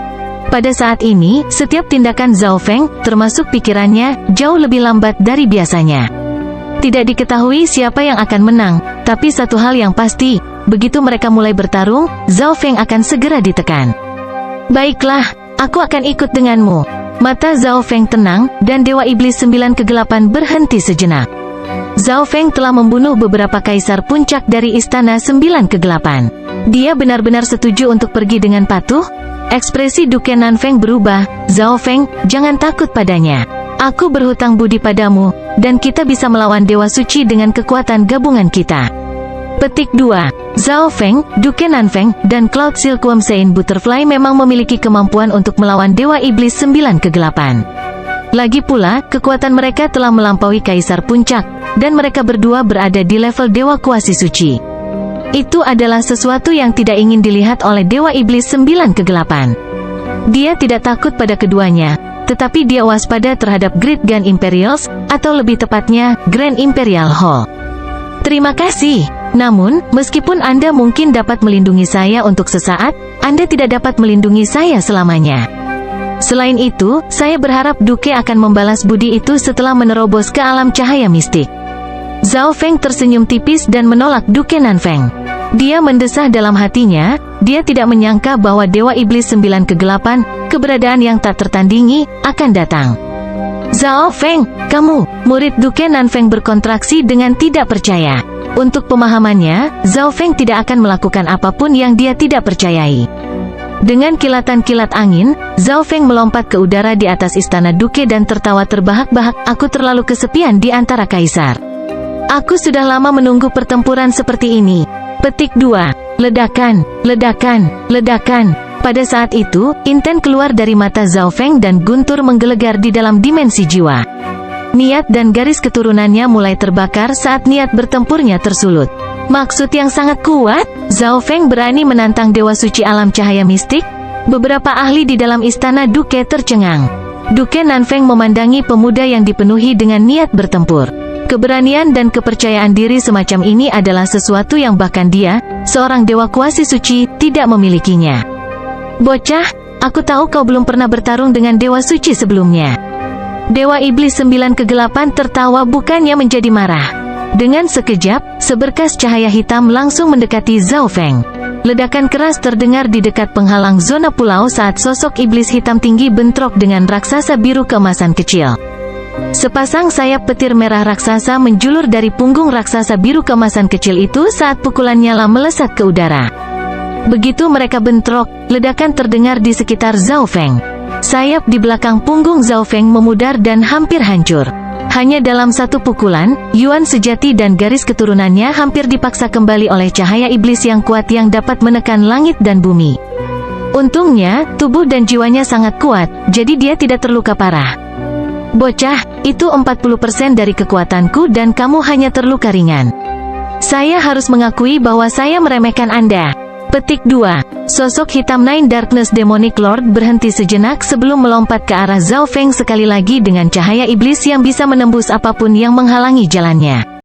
Pada saat ini, setiap tindakan Zhao Feng, termasuk pikirannya, jauh lebih lambat dari biasanya. Tidak diketahui siapa yang akan menang, tapi satu hal yang pasti, begitu mereka mulai bertarung, Zhao Feng akan segera ditekan. Baiklah, aku akan ikut denganmu. Mata Zhao Feng tenang, dan Dewa Iblis 9 kegelapan berhenti sejenak. Zhao Feng telah membunuh beberapa kaisar puncak dari Istana 9 kegelapan. Dia benar-benar setuju untuk pergi dengan patuh? Ekspresi Duke Nanfeng berubah. Zhao Feng, jangan takut padanya. Aku berhutang budi padamu, dan kita bisa melawan Dewa Suci dengan kekuatan gabungan kita. Petik 2. Zhao Feng, Duke Nanfeng, dan Cloud Silkworm Saint Butterfly memang memiliki kemampuan untuk melawan Dewa Iblis 9 kegelapan. Lagi pula, kekuatan mereka telah melampaui Kaisar Puncak, dan mereka berdua berada di level Dewa Kuasi Suci. Itu adalah sesuatu yang tidak ingin dilihat oleh Dewa Iblis 9 kegelapan. Dia tidak takut pada keduanya, tetapi dia waspada terhadap Great Gun Imperials, atau lebih tepatnya, Grand Imperial Hall. Terima kasih. Namun, meskipun Anda mungkin dapat melindungi saya untuk sesaat, Anda tidak dapat melindungi saya selamanya. Selain itu, saya berharap Duke akan membalas budi itu setelah menerobos ke alam cahaya mistik. Zhao Feng tersenyum tipis dan menolak Duke Nanfeng. Dia mendesah dalam hatinya, dia tidak menyangka bahwa Dewa Iblis 9 kegelapan, keberadaan yang tak tertandingi, akan datang. Zhao Feng, kamu, murid Duke Nanfeng berkontraksi dengan tidak percaya. Untuk pemahamannya, Zhao Feng tidak akan melakukan apapun yang dia tidak percayai. Dengan kilatan-kilat angin, Zhao Feng melompat ke udara di atas istana Duke dan tertawa terbahak-bahak, aku terlalu kesepian di antara kaisar. Aku sudah lama menunggu pertempuran seperti ini. Petik 2. Ledakan, ledakan, ledakan. Pada saat itu, inten keluar dari mata Zhao Feng dan guntur menggelegar di dalam dimensi jiwa. Niat dan garis keturunannya mulai terbakar saat niat bertempurnya tersulut. Maksud yang sangat kuat, Zhao Feng berani menantang Dewa Suci Alam Cahaya Mistik? Beberapa ahli di dalam istana Duke tercengang. Duke Nanfeng memandangi pemuda yang dipenuhi dengan niat bertempur. Keberanian dan kepercayaan diri semacam ini adalah sesuatu yang bahkan dia, seorang Dewa Kuasi Suci, tidak memilikinya. Bocah, aku tahu kau belum pernah bertarung dengan Dewa Suci sebelumnya. Dewa Iblis 9 kegelapan tertawa bukannya menjadi marah. Dengan sekejap, seberkas cahaya hitam langsung mendekati Zhao Feng. Ledakan keras terdengar di dekat penghalang zona pulau saat sosok iblis hitam tinggi bentrok dengan raksasa biru keemasan kecil. Sepasang sayap petir merah raksasa menjulur dari punggung raksasa biru keemasan kecil itu saat pukulan nyala melesat ke udara. Begitu mereka bentrok, ledakan terdengar di sekitar Zhao Feng. Sayap di belakang punggung Zhao Feng memudar dan hampir hancur. Hanya dalam satu pukulan, Yuan sejati dan garis keturunannya hampir dipaksa kembali oleh cahaya iblis yang kuat yang dapat menekan langit dan bumi. Untungnya, tubuh dan jiwanya sangat kuat, jadi dia tidak terluka parah. Bocah, itu 40% dari kekuatanku dan kamu hanya terluka ringan. Saya harus mengakui bahwa saya meremehkan Anda. Petik 2. Sosok hitam Nine Darkness Demonic Lord berhenti sejenak sebelum melompat ke arah Zhao Feng sekali lagi dengan cahaya iblis yang bisa menembus apapun yang menghalangi jalannya.